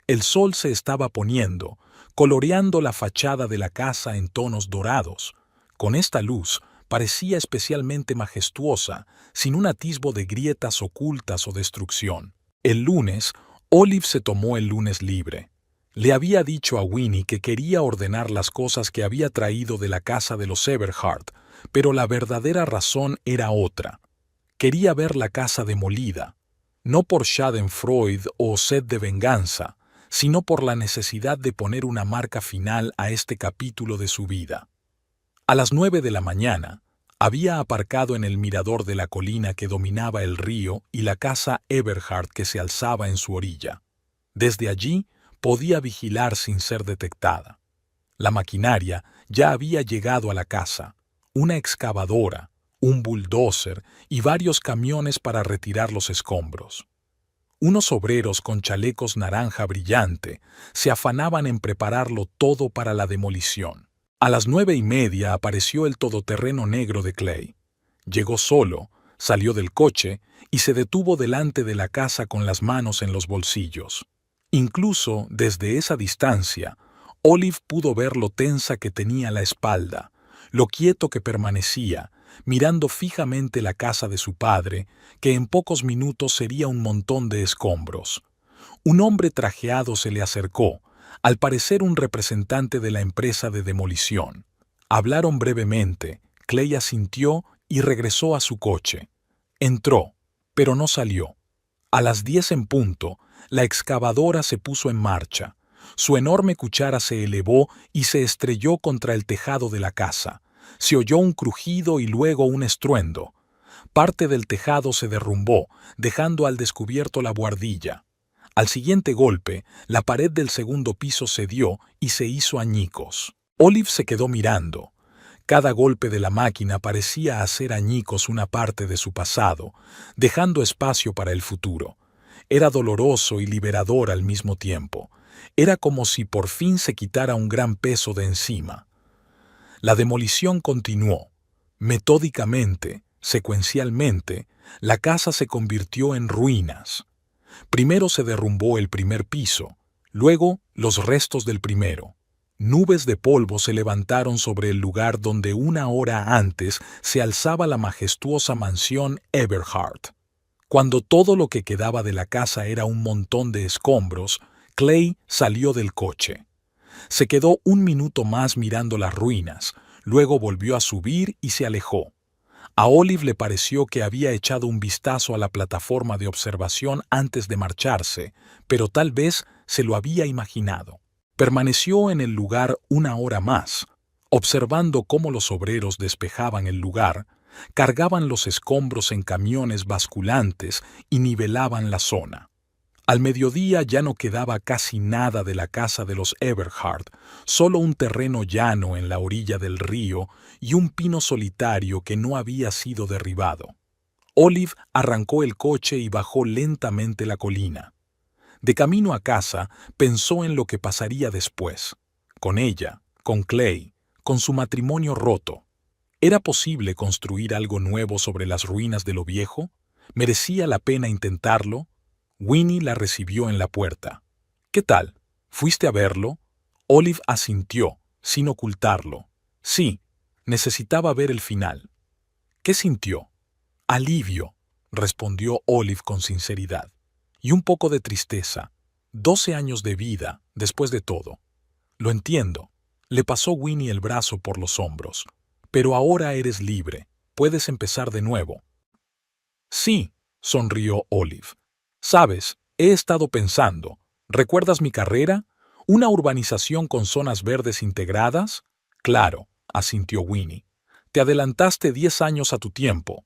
El sol se estaba poniendo, coloreando la fachada de la casa en tonos dorados. Con esta luz parecía especialmente majestuosa, sin un atisbo de grietas ocultas o destrucción. El lunes, Olive se tomó el lunes libre. Le había dicho a Winnie que quería ordenar las cosas que había traído de la casa de los Everhart, pero la verdadera razón era otra. Quería ver la casa demolida, no por schadenfreude o sed de venganza, sino por la necesidad de poner una marca final a este capítulo de su vida. A las 9 de la mañana, había aparcado en el mirador de la colina que dominaba el río y la casa Everhart que se alzaba en su orilla. Desde allí podía vigilar sin ser detectada. La maquinaria ya había llegado a la casa, una excavadora, un bulldozer y varios camiones para retirar los escombros. Unos obreros con chalecos naranja brillante se afanaban en prepararlo todo para la demolición. A las 9:30 apareció el todoterreno negro de Clay. Llegó solo, salió del coche y se detuvo delante de la casa con las manos en los bolsillos. Incluso desde esa distancia, Olive pudo ver lo tensa que tenía la espalda, lo quieto que permanecía, mirando fijamente la casa de su padre, que en pocos minutos sería un montón de escombros. Un hombre trajeado se le acercó, al parecer un representante de la empresa de demolición. Hablaron brevemente, Clay asintió y regresó a su coche. Entró, pero no salió. A las 10 en punto, la excavadora se puso en marcha. Su enorme cuchara se elevó y se estrelló contra el tejado de la casa. Se oyó un crujido y luego un estruendo. Parte del tejado se derrumbó, dejando al descubierto la buhardilla. Al siguiente golpe, la pared del segundo piso cedió y se hizo añicos. Olive se quedó mirando. Cada golpe de la máquina parecía hacer añicos una parte de su pasado, dejando espacio para el futuro. Era doloroso y liberador al mismo tiempo. Era como si por fin se quitara un gran peso de encima. La demolición continuó. Metódicamente, secuencialmente, la casa se convirtió en ruinas. Primero se derrumbó el primer piso, luego los restos del primero. Nubes de polvo se levantaron sobre el lugar donde una hora antes se alzaba la majestuosa mansión Everhart. Cuando todo lo que quedaba de la casa era un montón de escombros, Clay salió del coche. Se quedó un minuto más mirando las ruinas, luego volvió a subir y se alejó. A Olive le pareció que había echado un vistazo a la plataforma de observación antes de marcharse, pero tal vez se lo había imaginado. Permaneció en el lugar una hora más, observando cómo los obreros despejaban el lugar, cargaban los escombros en camiones basculantes y nivelaban la zona. Al mediodía ya no quedaba casi nada de la casa de los Everhart, solo un terreno llano en la orilla del río y un pino solitario que no había sido derribado. Olive arrancó el coche y bajó lentamente la colina. De camino a casa, pensó en lo que pasaría después, con ella, con Clay, con su matrimonio roto. ¿Era posible construir algo nuevo sobre las ruinas de lo viejo? ¿Merecía la pena intentarlo? Winnie la recibió en la puerta. ¿Qué tal? ¿Fuiste a verlo? Olive asintió, sin ocultarlo. Sí, necesitaba ver el final. ¿Qué sintió? Alivio, respondió Olive con sinceridad. Y un poco de tristeza. 12 años de vida, después de todo. Lo entiendo. Le pasó Winnie el brazo por los hombros. Pero ahora eres libre. Puedes empezar de nuevo. Sí, sonrió Olive. Sabes, he estado pensando. ¿Recuerdas mi carrera? ¿Una urbanización con zonas verdes integradas? Claro, asintió Winnie. Te adelantaste 10 años a tu tiempo.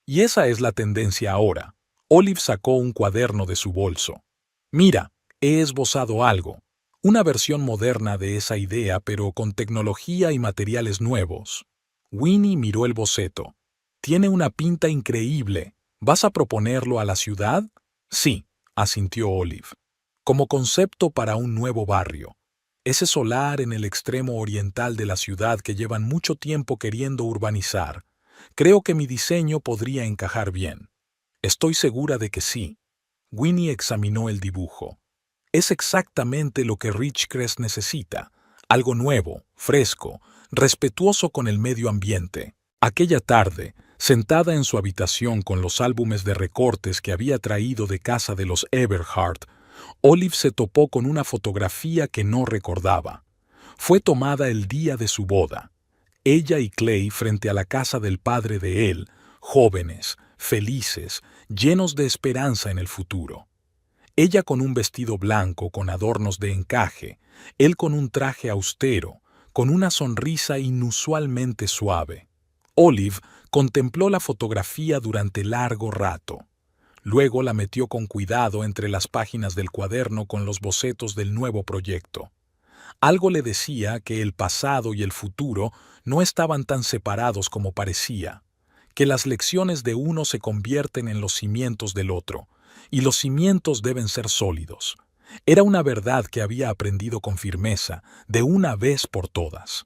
Y esa es la tendencia ahora. Olive sacó un cuaderno de su bolso. Mira, he esbozado algo. Una versión moderna de esa idea, pero con tecnología y materiales nuevos. Winnie miró el boceto. Tiene una pinta increíble. ¿Vas a proponerlo a la ciudad? Sí, asintió Olive. Como concepto para un nuevo barrio. Ese solar en el extremo oriental de la ciudad que llevan mucho tiempo queriendo urbanizar. Creo que mi diseño podría encajar bien. Estoy segura de que sí. Winnie examinó el dibujo. Es exactamente lo que Ridgecrest necesita. Algo nuevo, fresco, respetuoso con el medio ambiente. Aquella tarde, sentada en su habitación con los álbumes de recortes que había traído de casa de los Everhart, Olive se topó con una fotografía que no recordaba. Fue tomada el día de su boda. Ella y Clay frente a la casa del padre de él, jóvenes, felices, llenos de esperanza en el futuro. Ella con un vestido blanco con adornos de encaje, él con un traje austero, con una sonrisa inusualmente suave. Olive contempló la fotografía durante largo rato. Luego la metió con cuidado entre las páginas del cuaderno con los bocetos del nuevo proyecto. Algo le decía que el pasado y el futuro no estaban tan separados como parecía, que las lecciones de uno se convierten en los cimientos del otro, y los cimientos deben ser sólidos. Era una verdad que había aprendido con firmeza, de una vez por todas.